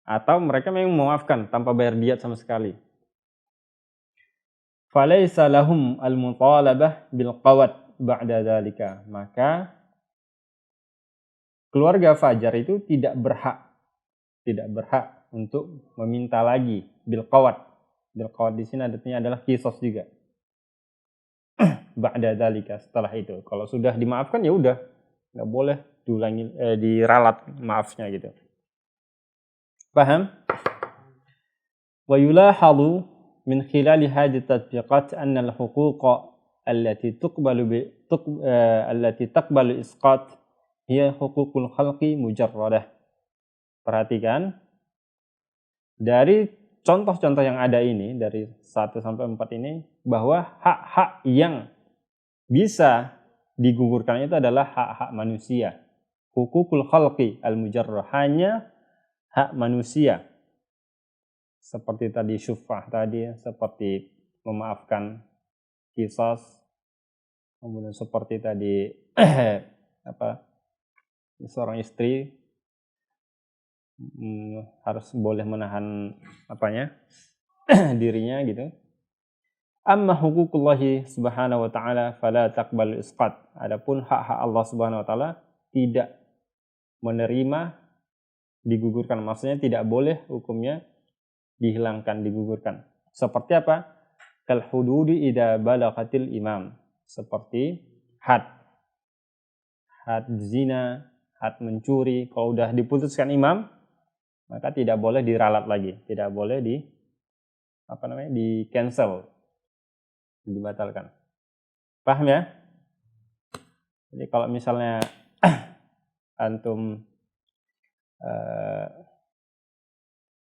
Atau mereka memang memaafkan tanpa bayar diat sama sekali. Falaisa lahum al-mutalabah bil qawat ba'da dzalika. Maka keluarga Fajar itu tidak berhak untuk meminta lagi bil qawat. Bil qawat di sini artinya adalah kisos juga. Ba'da dzalika, setelah itu. Kalau sudah dimaafkan ya udah, enggak boleh diulangi diralat maafnya gitu. Paham? Wa yulahadu min khilali hadhihi tatbiqat anna al-huquq allati taqbalu isqat hiya huququl khalqi mujarradah. Perhatikan dari contoh-contoh yang ada ini dari 1 sampai 4 ini bahwa hak-hak yang bisa digugurkan itu adalah hak-hak manusia. Huququl khalqi al-mujarrah, hanya hak manusia. Seperti tadi syufah tadi, seperti memaafkan qisas, kemudian seperti tadi seorang istri harus boleh menahan dirinya gitu. Amma huququllahi subhanahu wa ta'ala fala taqbalu isqat. Adapun hak-hak Allah subhanahu wa ta'ala tidak menerima digugurkan, maksudnya tidak boleh hukumnya dihilangkan, digugurkan. Seperti apa? Kal hududi idza balaghatil imam. Seperti had zina, had mencuri, kalau udah diputuskan imam maka tidak boleh diralat lagi, tidak boleh di cancel, dibatalkan. Paham ya? Jadi kalau misalnya antum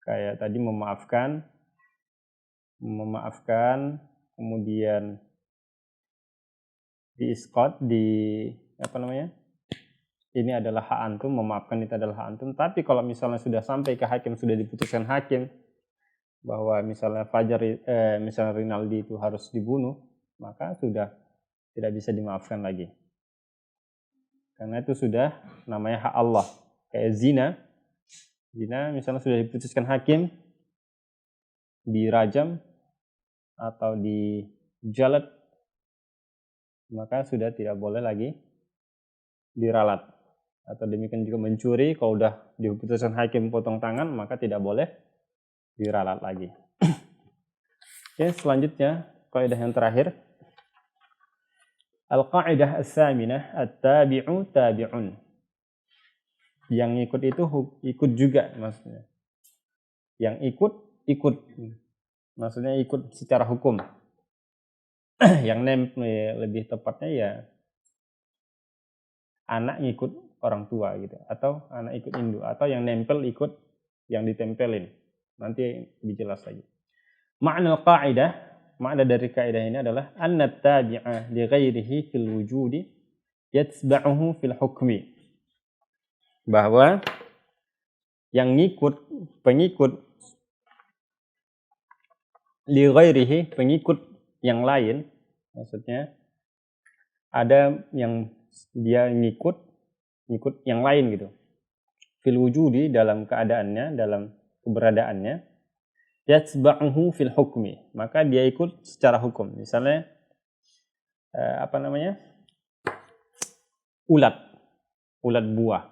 kayak tadi memaafkan, kemudian diiskot, ini adalah hak antum, memaafkan itu adalah hak antum. Tapi kalau misalnya sudah sampai ke hakim, sudah diputuskan hakim bahwa misalnya misalnya Rinaldi itu harus dibunuh, maka sudah tidak bisa dimaafkan lagi. Karena itu sudah namanya hak Allah. Kayak zina misalnya sudah diputuskan hakim dirajam atau dijalat, maka sudah tidak boleh lagi diralat. Atau demikian juga mencuri, kalau sudah diputuskan hakim potong tangan, maka tidak boleh diralat lagi. Oke, selanjutnya kaidah yang terakhir, al-qaidah as-saminah at-tabi'u tabi'un. Yang ikut itu ikut juga maksudnya. Yang ikut maksudnya ikut secara hukum. Yang lebih tepatnya ya anak ngikut orang tua gitu, atau anak ikut induk, atau yang nempel ikut yang ditempelin. Nanti dijelas lagi. Makna dari kaidah ini adalah anna tabi'a li ghairihi fil wujudi yatba'uhu fil hukmi. Bahwa yang pengikut li ghairihi, pengikut yang lain, maksudnya ada yang dia ngikut yang lain gitu. Fil wujudi, dalam keadaannya, dalam keberadaannya, yatsba'uhu fil hukmi, maka dia ikut secara hukum. Misalnya ulat buah,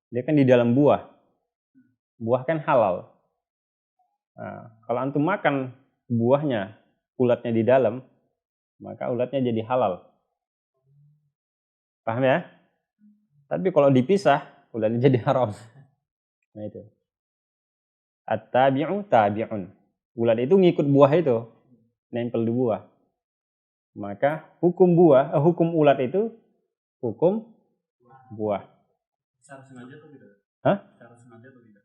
dia kan di dalam buah kan halal. Nah, kalau antum makan buahnya, ulatnya di dalam, maka ulatnya jadi halal. Paham ya? Tapi kalau dipisah, ulatnya jadi haram. Nah itu. At-tabi'u tabi'un. Ulat itu ngikut buah itu, nempel di buah. Maka hukum ulat itu hukum buah. Secara sengaja atau tidak? Hah? Secara sengaja atau tidak?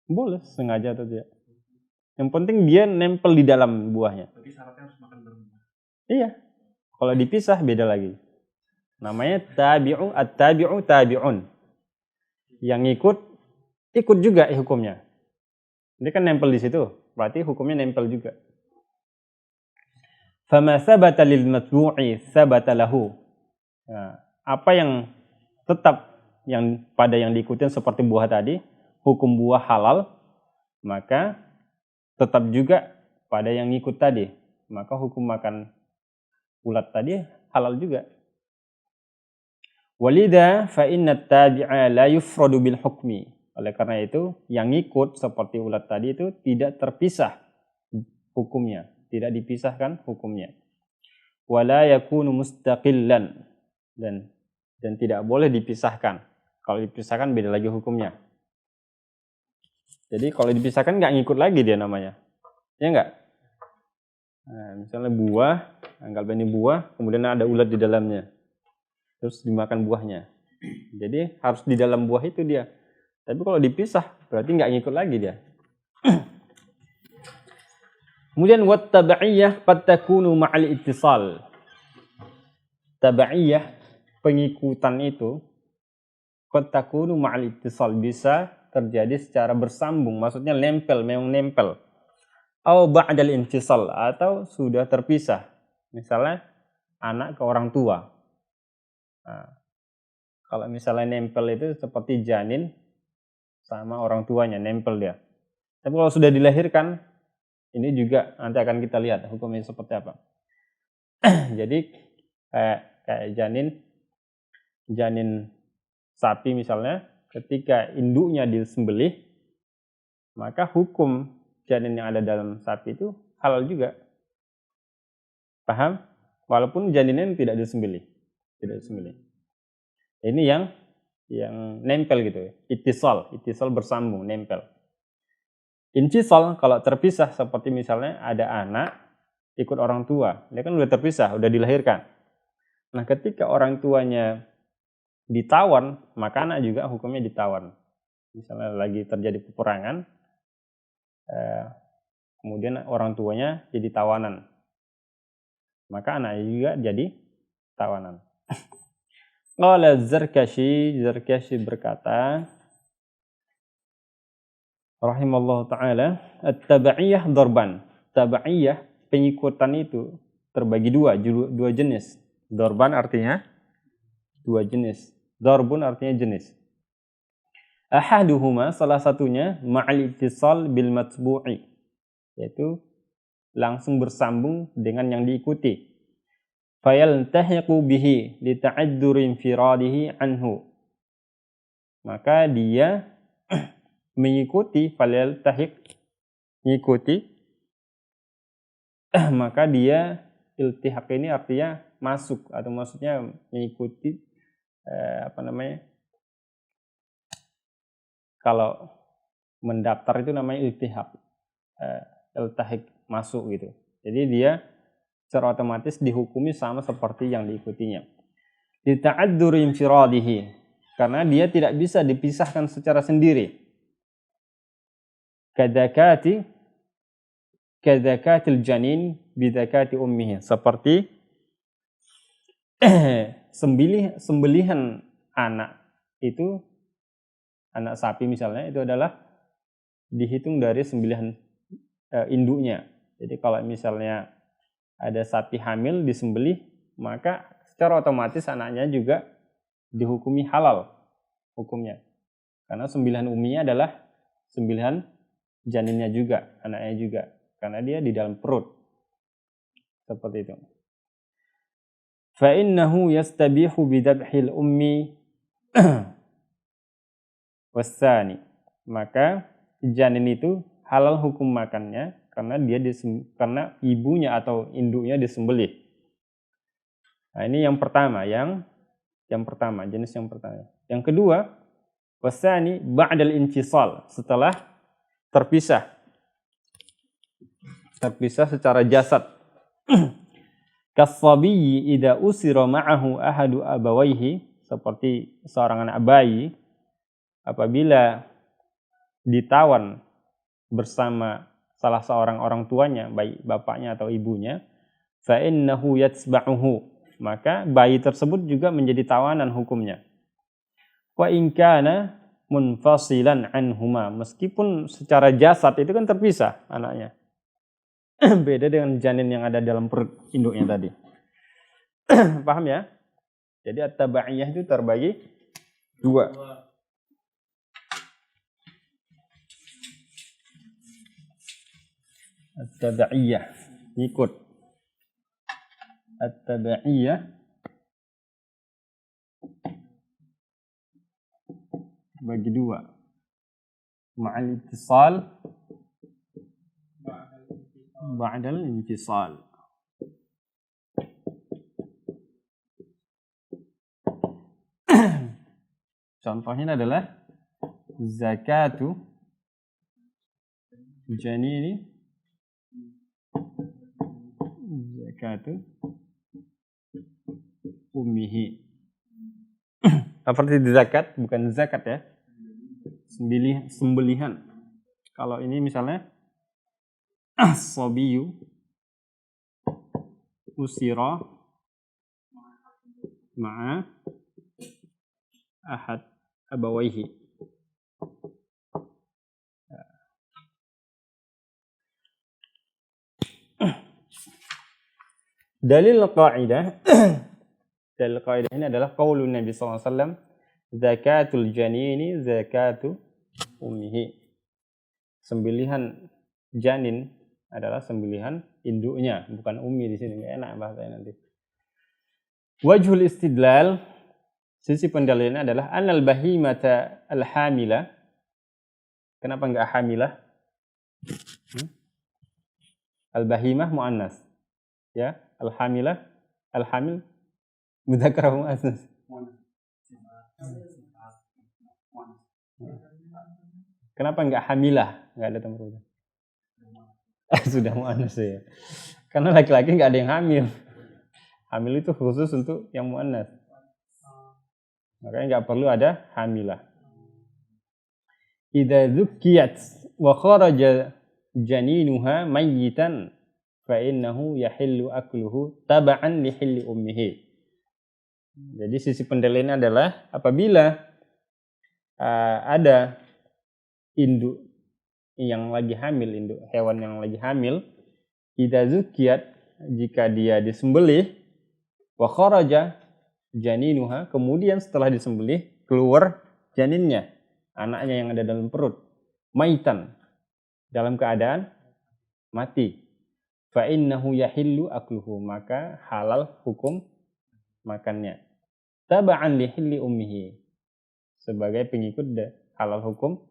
Boleh sengaja atau tidak. Yang penting dia nempel di dalam buahnya. Berarti syaratnya harus makan berbuah. Iya. Kalau dipisah beda lagi. Namanya tabi'u, at-tabi'u tabi'un. Yang ikut juga hukumnya. Dia kan nempel di situ, berarti hukumnya nempel juga. Fama sabata lil matbu'i sabata lahu. Nah, apa yang tetap pada yang diikutin seperti buah tadi, hukum buah halal, maka tetap juga pada yang ngikut tadi, maka hukum makan ulat tadi halal juga. Walidha fa inna at-tabi'a la yufradu bil hukmi. Oleh karena itu, yang ngikut seperti ulat tadi itu tidak terpisah hukumnya, tidak dipisahkan hukumnya. Wala yakunu mustaqillan, dan tidak boleh dipisahkan. Kalau dipisahkan beda lagi hukumnya. Jadi kalau dipisahkan nggak ngikut lagi dia namanya, ya nggak? Nah, misalnya buah, anggap ini buah, kemudian ada ulat di dalamnya, terus dimakan buahnya. Jadi harus di dalam buah itu dia. Tapi kalau dipisah, berarti nggak ngikut lagi dia. Kemudian wat tabaiyah qad takunu ma'al ittisal. Tabaiyah, pengikutan itu qad takunu ma'al ittisal, bisa terjadi secara bersambung, maksudnya memang nempel. Atau ba'dal intisal, atau sudah terpisah. Misalnya anak ke orang tua. Nah, kalau misalnya nempel itu seperti janin sama orang tuanya, nempel dia. Tapi kalau sudah dilahirkan, ini juga nanti akan kita lihat hukumnya seperti apa. Jadi kayak janin sapi misalnya, ketika induknya disembelih, maka hukum janin yang ada dalam sapi itu halal juga. Paham? Walaupun janinnya tidak disembelih. Ini yang nempel gitu, ittisal bersambung, nempel. Incisal kalau terpisah, seperti misalnya ada anak ikut orang tua, dia kan udah terpisah, udah dilahirkan. Nah, ketika orang tuanya ditawan, maka anak juga hukumnya ditawan. Misalnya lagi terjadi peperangan, kemudian orang tuanya jadi tawanan, maka anaknya juga jadi tawanan. Qala Zarkashi berkata, rahimallahu ta'ala, at-tabaiyah darban. Tabaiyah, pengikutan itu terbagi dua jenis. Darban artinya dua jenis. Darbun artinya jenis. Ahaduhuma, salah satunya, ma'al ittisal bil matbu'i, yaitu langsung bersambung dengan yang diikuti. Fayaltahiqu bihi lita'adduri infiradihi anhu. Maka dia mengikuti, maka dia iltihaq ini artinya masuk, atau maksudnya mengikuti kalau mendaftar itu namanya iltihaq, iltihaq masuk gitu. Jadi dia secara otomatis dihukumi sama seperti yang diikutinya. Lita'adzuri infiradihi, karena dia tidak bisa dipisahkan secara sendiri. Kadzakatil janin bidzakati ummihi, seperti sembelihan anak itu, anak sapi misalnya, itu adalah dihitung dari sembelihan induknya. Jadi kalau misalnya ada sapi hamil disembelih, maka secara otomatis anaknya juga dihukumi halal hukumnya. Karena sembelihan umminya adalah sembelihan janinnya juga, anaknya juga. Karena dia di dalam perut. Seperti itu. فَإِنَّهُ يَسْتَبِيحُ بِذَبْحِ الْأُمِّ وَالثَّانِ. Maka janin itu halal hukum makannya karena karena ibunya atau induknya disembelih. Nah, ini yang pertama, jenis yang pertama. Yang kedua, wasani ba'dal infisal, setelah terpisah secara jasad. Kasabiyyi idza usira ma'ahu ahadu abawaihi, seperti seorang anak bayi apabila ditawan bersama salah seorang orang tuanya, baik bapaknya atau ibunya, fa innahu yatsba'uhu, maka bayi tersebut juga menjadi tawanan hukumnya. Wa in kana munfasilan anhuma, meskipun secara jasad itu kan terpisah anaknya. Beda dengan janin yang ada dalam perut induknya tadi. Paham ya? Jadi at-tabaiyah itu terbagi dua. At-tabaiyah, ikut. At-tabaiyah bagi dua. Ma'al ittisal, ba'dal infisal. Contohnya adalah zakatu janini, zakatu ummihi. Seperti zakat, bukan zakat ya. Sembelihan. Kalau ini misalnya as-sabiyu usira ma'a ahad abawaihi. Dalil qaidah ini adalah qaulun Nabi sallallahu alaihi wasallam, zakatul janini zakatu ummihi. Sembelihan janin adalah sembelihan induknya, bukan ummi di sini, enggak enak bahasanya nanti. Wajhul istidlal, sisi pendalilannya adalah annal bahimata al-hamila. Kenapa enggak hamilah? Al-bahimah muannas. Ya, al-hamilah, al-hamil mudzakkar muannas. Kenapa enggak hamilah? Enggak ada tempat. Sudah muannas ya. Karena laki-laki enggak ada yang hamil. Hamil itu khusus untuk yang muannas. Makanya enggak perlu ada hamilah. Idza dzukiyat wa kharaja janinuha mayyitan fa innahu yahillu akluhu tab'an li hilli ummihi. Jadi sisi pendalilannya adalah apabila ada induk yang lagi hamil, induk hewan yang lagi hamil, idza dzukiyat, jika dia disembelih, wa kharaja janinuha, kemudian setelah disembelih keluar janinnya, anaknya yang ada dalam perut, maitan, dalam keadaan mati, fa innahu yahillu akluhu, maka halal hukum makannya, taba'an li hilli ummihi, sebagai pengikut halal hukum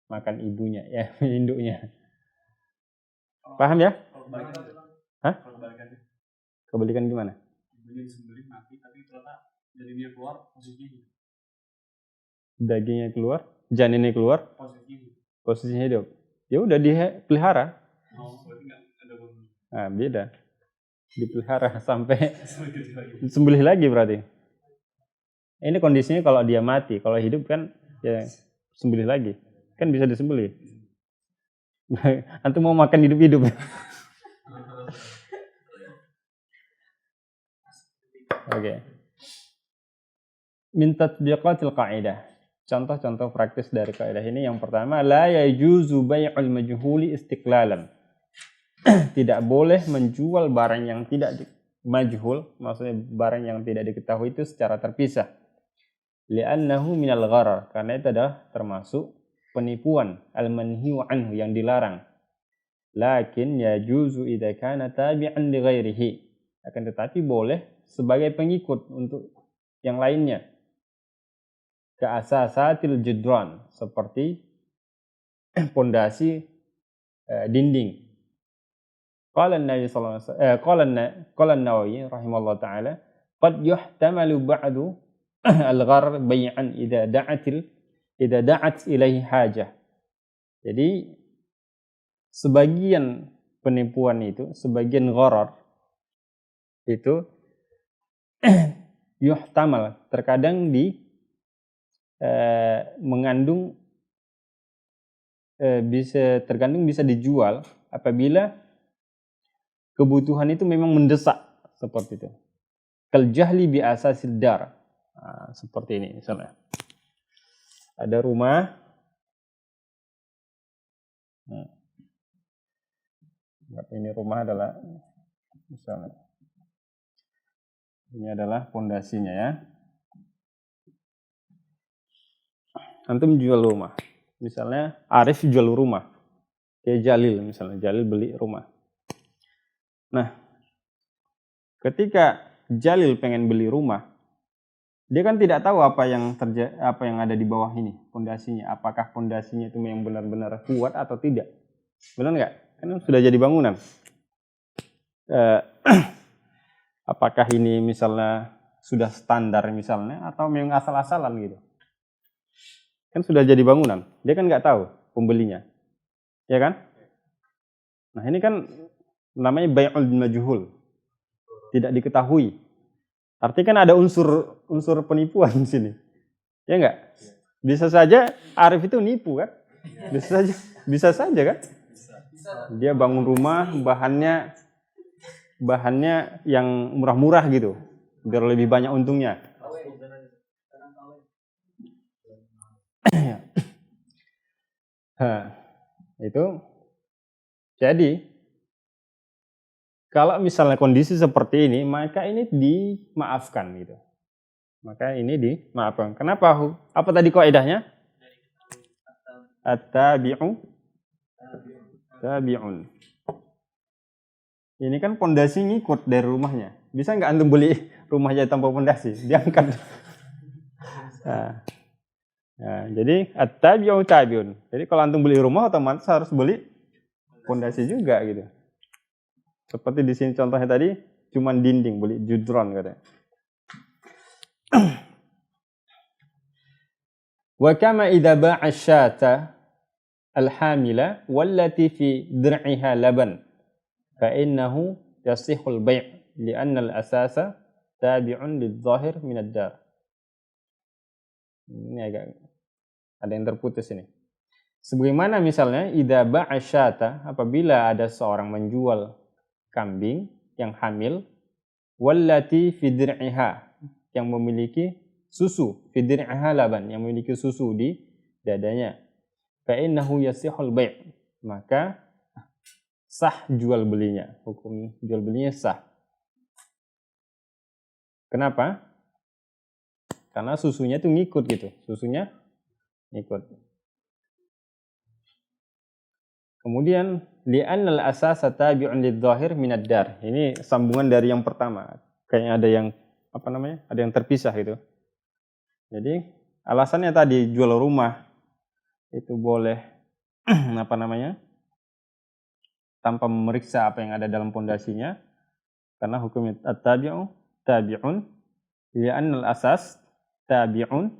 makan ibunya, ya, induknya. Paham ya? Hah? Kebalikan gimana? Ibunya disembelih mati, tapi ternyata janinnya keluar posisinya. Dagingnya keluar, janinnya keluar, posisinya hidup. Ya udah dipelihara. Oh, berarti nggak ada gunanya. Nah, beda. Dipelihara sampai sembelih lagi berarti. Ini kondisinya kalau dia mati, kalau hidup kan ya sembelih lagi. Kan bisa disembelih. Antum mau makan hidup-hidup. Oke. Min tatbiqatil qaidah. Contoh-contoh praktis dari kaidah ini yang pertama, la yajuzu bai'ul majhuli istiqlalan. Tidak boleh menjual barang yang tidak majhul, maksudnya barang yang tidak diketahui itu secara terpisah. Li'annahu minal gharar, karena itu adalah termasuk penipuan al-manhiu anhu yang dilarang. Lakin yajuzu idza kana tabi'an li ghairihi. Akan tetapi boleh sebagai pengikut untuk yang lainnya. Ka'asasatil judran, seperti pondasi dinding. Qala an-Nawawi sallallahu alaihi wasallam, qala an-Nawawi rahimallahu taala, qad yuhtamalu ba'du al-gharar bai'an idza da'at ilaihi hajah. Jadi sebagian penipuan itu, sebagian gharar itu yuhtamal, terkadang mengandung bisa dijual apabila kebutuhan itu memang mendesak, seperti itu. Kal jahli bi asasil dar. Nah, seperti ini misalnya. Ada rumah. Ini rumah adalah misalnya. Ini adalah pondasinya ya. Antum jual rumah. Misalnya Arif jual rumah. Kayak Jalil misalnya. Jalil beli rumah. Nah, ketika Jalil pengen beli rumah, dia kan tidak tahu apa yang ada di bawah ini, pondasinya. Apakah pondasinya itu yang benar-benar kuat atau tidak? Benar nggak? Kan sudah jadi bangunan. Apakah ini misalnya sudah standar misalnya atau memang asal-asalan gitu? Kan sudah jadi bangunan. Dia kan nggak tahu pembelinya, ya kan? Nah ini kan namanya bai'ul majhul, tidak diketahui. Artinya kan ada unsur penipuan di sini, ya enggak? Bisa saja Arif itu nipu kan? Bisa saja kan? Dia bangun rumah bahannya yang murah-murah gitu, biar lebih banyak untungnya. Itu jadi kalau misalnya kondisi seperti ini, maka ini dimaafkan gitu. Maka ini dimaafkan. Kenapa? Apa tadi kaidahnya? At-tabi'u tabi'un. Ini kan pondasi ngikut dari rumahnya. Bisa nggak antum beli rumahnya tanpa pondasi? Diangkat. Nah, jadi at-tabi'u tabi'un. Jadi kalau antum beli rumah otomatis harus beli pondasi juga gitu. Seperti di sini contohnya tadi, cuman dinding, beli judron katanya. Wa kama idza ba'a syata al-hamila wallati fi dir'iha laban fa innahu yasihul bai' li'anna al-asasa tabi'un lidh-dhahir min ad-dar. Ini agak ada yang terputus ini. Sebagaimana misalnya idza ba'a syata, apabila ada seorang menjual kambing yang hamil, wallati fi dir'iha, yang memiliki susu, fi dir'iha laban, yang memiliki susu di dadanya, fa innahu yasihul bai', maka sah jual belinya, hukum jual belinya sah. Kenapa? Karena susunya itu ngikut gitu, susunya ngikut. Kemudian li'annal asasa tabi'un lidh-dhahir minad dar. Ini sambungan dari yang pertama. Kayaknya ada yang ada yang terpisah gitu. Jadi alasannya tadi jual rumah itu boleh tanpa memeriksa apa yang ada dalam pondasinya, karena hukumnya at-tabi'u tabi'un li'annal asas tabi'un,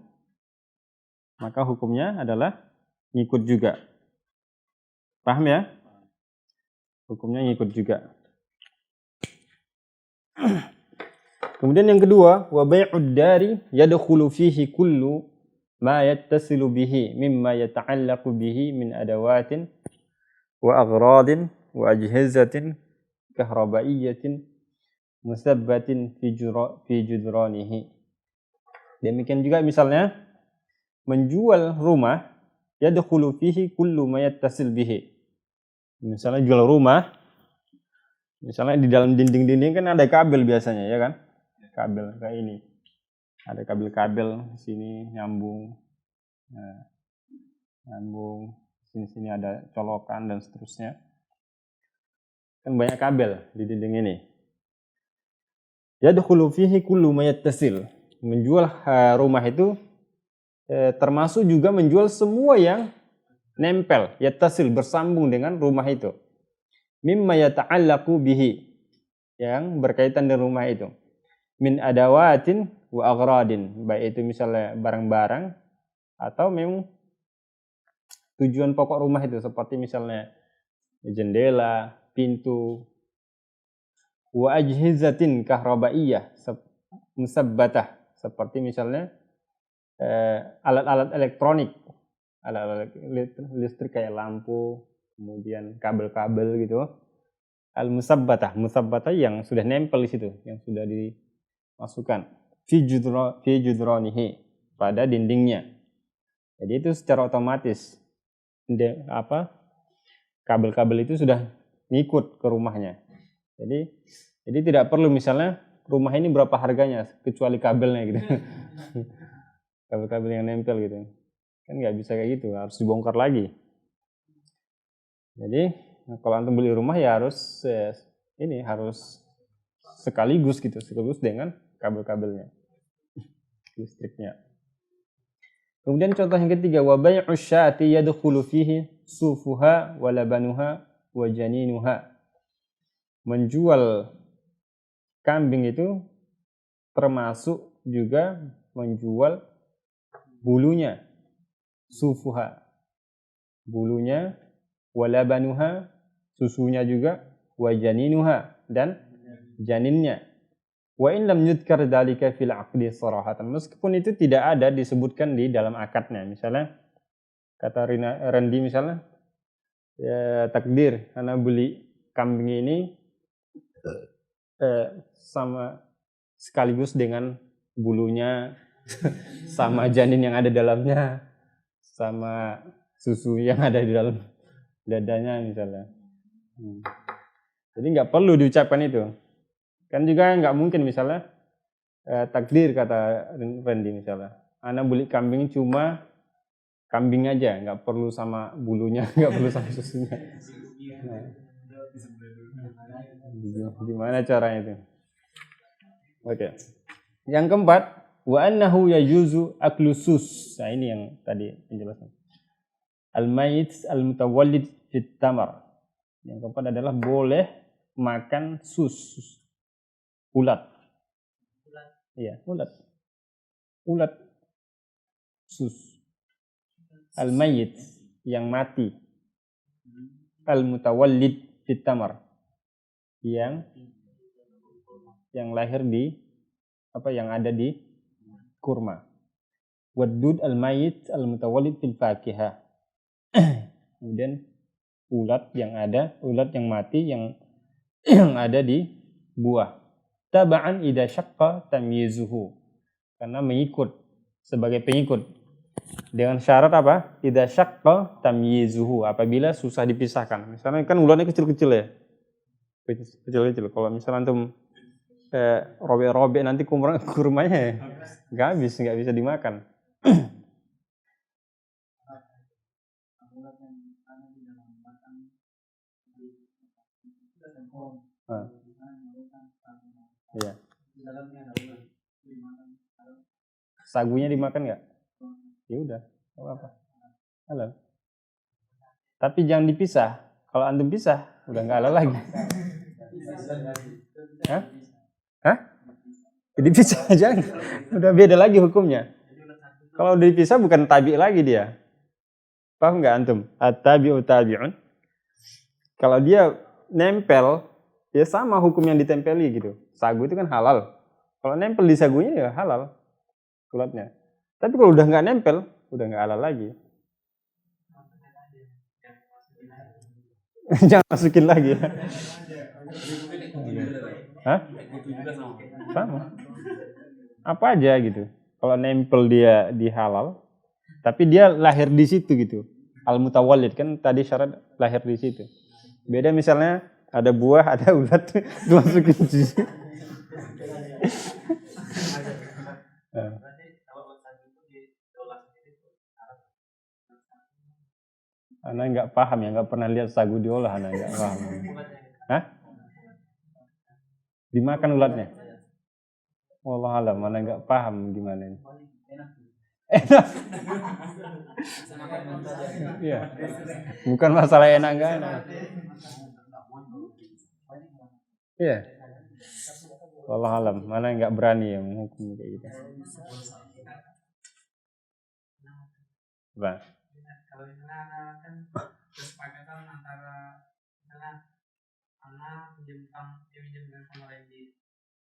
maka hukumnya adalah ngikut juga. Paham ya? Hukumnya ngikut juga. Kemudian yang kedua, wa bai'ud dari yadkhulu fihi kullu ma yattasilu bihi mimma yata'allaqu bihi min adawatin wa aghradin wa ajhizatin kahrabaiyatin musabbatin fi judranihi. Demikian juga misalnya menjual rumah, yadkhulu fihi kullu ma yattasil bihi. Misalnya jual rumah, misalnya di dalam dinding-dinding kan ada kabel biasanya, ya kan? Kabel kayak ini. Ada kabel-kabel di sini nyambung. Nah, nyambung. Sini ada colokan dan seterusnya. Kan banyak kabel di dinding ini. Yadkhulu fihi kullu ma yattasil. Menjual rumah itu termasuk juga menjual semua yang nempel, yattasil, bersambung dengan rumah itu. Mimma yata'allaqu bihi, yang berkaitan dengan rumah itu. Min adawatin wa aghradin, baik itu misalnya barang-barang atau memang tujuan pokok rumah itu, seperti misalnya jendela, pintu. Wa ajhizatin kahrabaiyah musabbatah, seperti misalnya alat-alat elektronik, alat-alat listrik kayak lampu, kemudian kabel-kabel gitu. Al-musabbatah, musabbatah yang sudah nempel di situ, yang sudah dimasukkan fi judranihi, pada dindingnya. Jadi itu secara otomatis kabel-kabel itu sudah ngikut ke rumahnya. Jadi tidak perlu misalnya rumah ini berapa harganya kecuali kabelnya gitu. Kabel-kabel yang nempel gitu. Kan nggak bisa kayak gitu, harus dibongkar lagi. Jadi kalau antum beli rumah ya harus sekaligus gitu, sekaligus dengan kabel-kabelnya, listriknya. Kemudian contoh yang ketiga, wa bai'u syati yadkhulu fihi sufuha wa labanuha wa janinuha. Menjual kambing itu termasuk juga menjual bulunya, sufuha, bulunya, walabanuha, susunya juga, wajaninuha, dan janinnya. Wa in lam yudkar dzalika fil 'aqdi sarahatan, meskipun itu tidak ada disebutkan di dalam akadnya. Misalnya kata Randy misalnya, ya takdir karena beli kambing ini sama sekaligus dengan bulunya, sama janin yang ada dalamnya, sama susu yang ada di dalam dadanya misalnya. Jadi nggak perlu diucapkan itu. Kan juga nggak mungkin misalnya takdir kata Randy misalnya, ana beli kambing cuma kambing aja, nggak perlu sama bulunya, nggak perlu sama susunya. Gimana caranya itu? Oke. Yang keempat, wa annahu yajuzu aklu sus. Nah ini yang tadi penjelasan. Al-mayit al-mutawallid fit tamar. Yang keempat adalah boleh makan sus. Ulat. Iya, ulat. Ulat. Sus. Al-mayit yang mati. Al-mutawallid fit tamar. Yang lahir di yang ada di kurma. Wadud al-mayit al-mutawallid fil fakihah. Kemudian ulat yang mati yang ada di buah. Taba'an idza syaqqa tamyizuhu. Karena mengikut, sebagai pengikut. Dengan syarat apa? Idza syaqqa tamyizuhu, apabila susah dipisahkan. Misalnya kan ulatnya kecil-kecil ya. Kecil-kecil. Kalau misalnya antum robek-robek nanti kurmanya nggak bisa dimakan. Iya. Sagunya dimakan nggak? Ya udah, nggak apa-apa. Halal. Tapi jangan dipisah. Kalau antum pisah, udah nggak halal lagi. Hah? Dipisah aja, udah beda lagi hukumnya. Kalau udah dipisah bukan tabi lagi dia. Paham nggak antum? At-tabi'u tabi'un. Kalau dia nempel, ya sama hukum yang ditempeli gitu. Sagu itu kan halal. Kalau nempel di sagunya ya halal ulatnya. Tapi kalau udah nggak nempel, udah nggak halal lagi. Jangan masukin lagi. Hah? Sama. Apa aja gitu. Kalau nempel dia di halal, tapi dia lahir di situ gitu. Al-mutawallid kan tadi syarat lahir di situ. Beda misalnya ada buah, ada ulat dimasukin di situ. Anak nggak paham ya, nggak pernah lihat sagu diolah, anak nggak paham. Hah? Dimakan ulatnya? Wallah alam, mana nggak paham gimana ini. Enak. Iya. Bukan masalah enak nggak enak. Iya. Wallah alam, mana nggak berani ya menghukum kayak gitu. Bah. Kalau misalnya kan kesepakatan antara misalnya anak pinjamkan sama Randy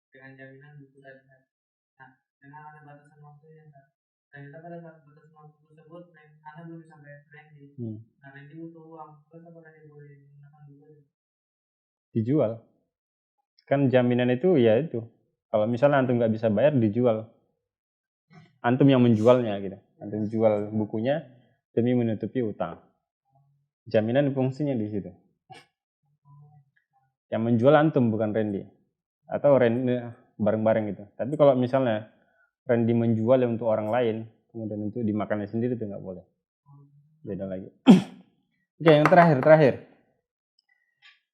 dengan jaminan buku dan nah dengan ada batasan waktunya kan ternyata pada saat batasan waktu tersebut anak belum sampai Randy nah Randy butuh uang terus apa Randy boleh menggunakan buku Dijual kan jaminan itu ya itu kalau misalnya antum nggak bisa bayar dijual antum yang menjualnya gitu antum jual bukunya demi menutupi utang. Jaminan fungsinya di situ. Yang menjual antum bukan Randy. Atau Randy bareng-bareng gitu. Tapi kalau misalnya Randy menjual untuk orang lain, kemudian untuk dimakannya sendiri itu nggak boleh. Beda lagi. Oke, yang terakhir.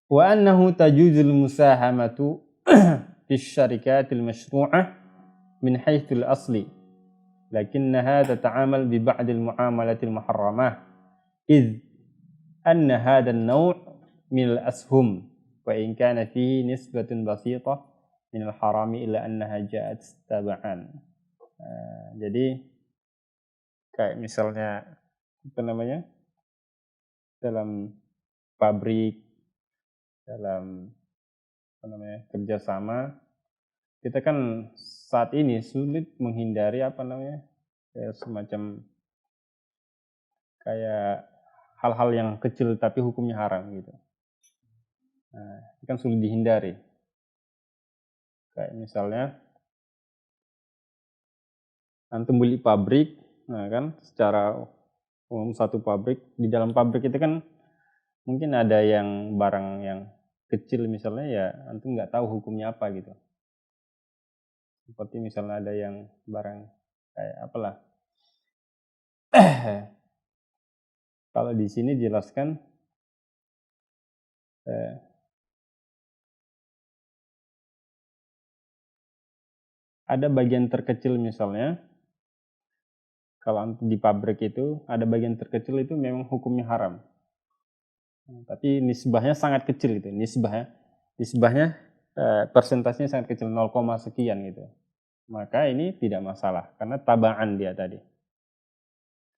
Wa annahu tajuzul musahamatu fi syarikatil masyru'ah min haythul asli. لكنها تتعامل ببعض المعاملات المحرمة إذ أن هذا النوع من الأسهم وإن كان فيه نسبة بسيطة من الحرام إلا أنها جاءت تبعا. Jadi kayak misalnya apa namanya dalam pabrik dalam apa namanya kerjasama kita kan saat ini sulit menghindari apa namanya semacam kayak hal-hal yang kecil tapi hukumnya haram gitu. Nah, itu kan sulit dihindari. Kayak misalnya antum beli pabrik, nah kan secara umum satu pabrik di dalam pabrik itu kan mungkin ada yang barang yang kecil misalnya ya antum nggak tahu hukumnya apa gitu. Seperti misalnya ada yang barang kayak apalah. Kalau di sini jelaskan ada bagian terkecil misalnya kalau di pabrik itu ada bagian terkecil itu memang hukumnya haram. Tapi nisbahnya sangat kecil gitu. Nisbahnya persentasenya sangat kecil 0, sekian gitu. Maka ini tidak masalah karena tabaan dia tadi.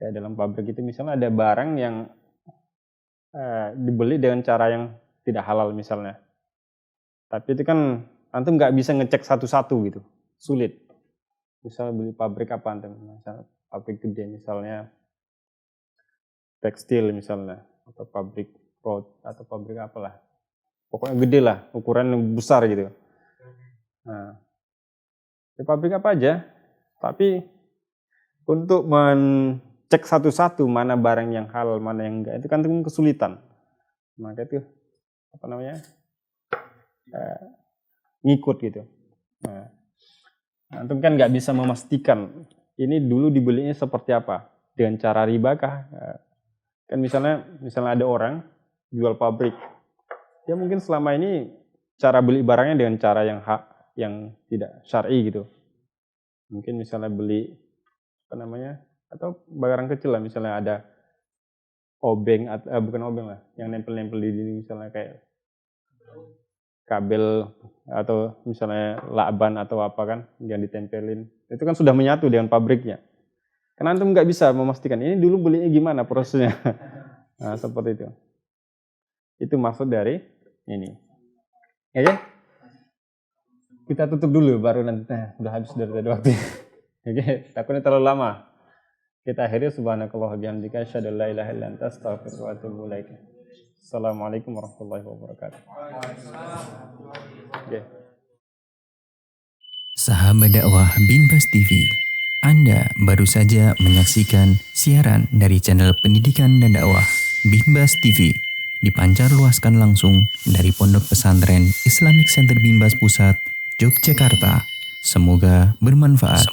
Kayak dalam pabrik itu misalnya ada barang yang dibeli dengan cara yang tidak halal misalnya. Tapi itu kan antum nggak bisa ngecek satu-satu gitu. Sulit. Misalnya beli pabrik apa antum? Misalnya pabrik gede misalnya tekstil misalnya atau pabrik rod atau pabrik apalah. Pokoknya gede lah, ukuran besar gitu. Nah, di pabrik apa aja, tapi untuk mencek satu-satu mana barang yang halal, mana yang enggak, itu kan kesulitan. Maka itu, apa namanya, ngikut gitu. Nah, antum kan nggak bisa memastikan, ini dulu dibelinya seperti apa, dengan cara riba kah? Kan misalnya ada orang jual pabrik, dia mungkin selama ini cara beli barangnya dengan cara yang tidak syar'i gitu. Mungkin misalnya beli apa namanya atau barang kecil lah misalnya ada obeng atau bukan obeng lah, yang nempel-nempel di dinding misalnya kayak kabel atau misalnya lakban atau apa kan yang ditempelin. Itu kan sudah menyatu dengan pabriknya. Karena antum nggak bisa memastikan ini dulu belinya gimana prosesnya. Nah, seperti itu. Itu maksud dari ini. Ya kan? kita tutup dulu baru nanti udah habis dari tadi waktu. Oke, takutnya terlalu lama. Kita akhiri subhanakallah bihamdika asyhadu an la ilaha illa anta astaghfiruka wa atubu ilaik. Assalamualaikum warahmatullahi wabarakatuh. Oke. Sahabat dakwah Binbas TV, Anda baru saja menyaksikan siaran dari channel pendidikan dan dakwah Binbas TV, dipancar luaskan langsung dari Pondok Pesantren Islamic Center Binbas Pusat, Yogyakarta. Semoga bermanfaat.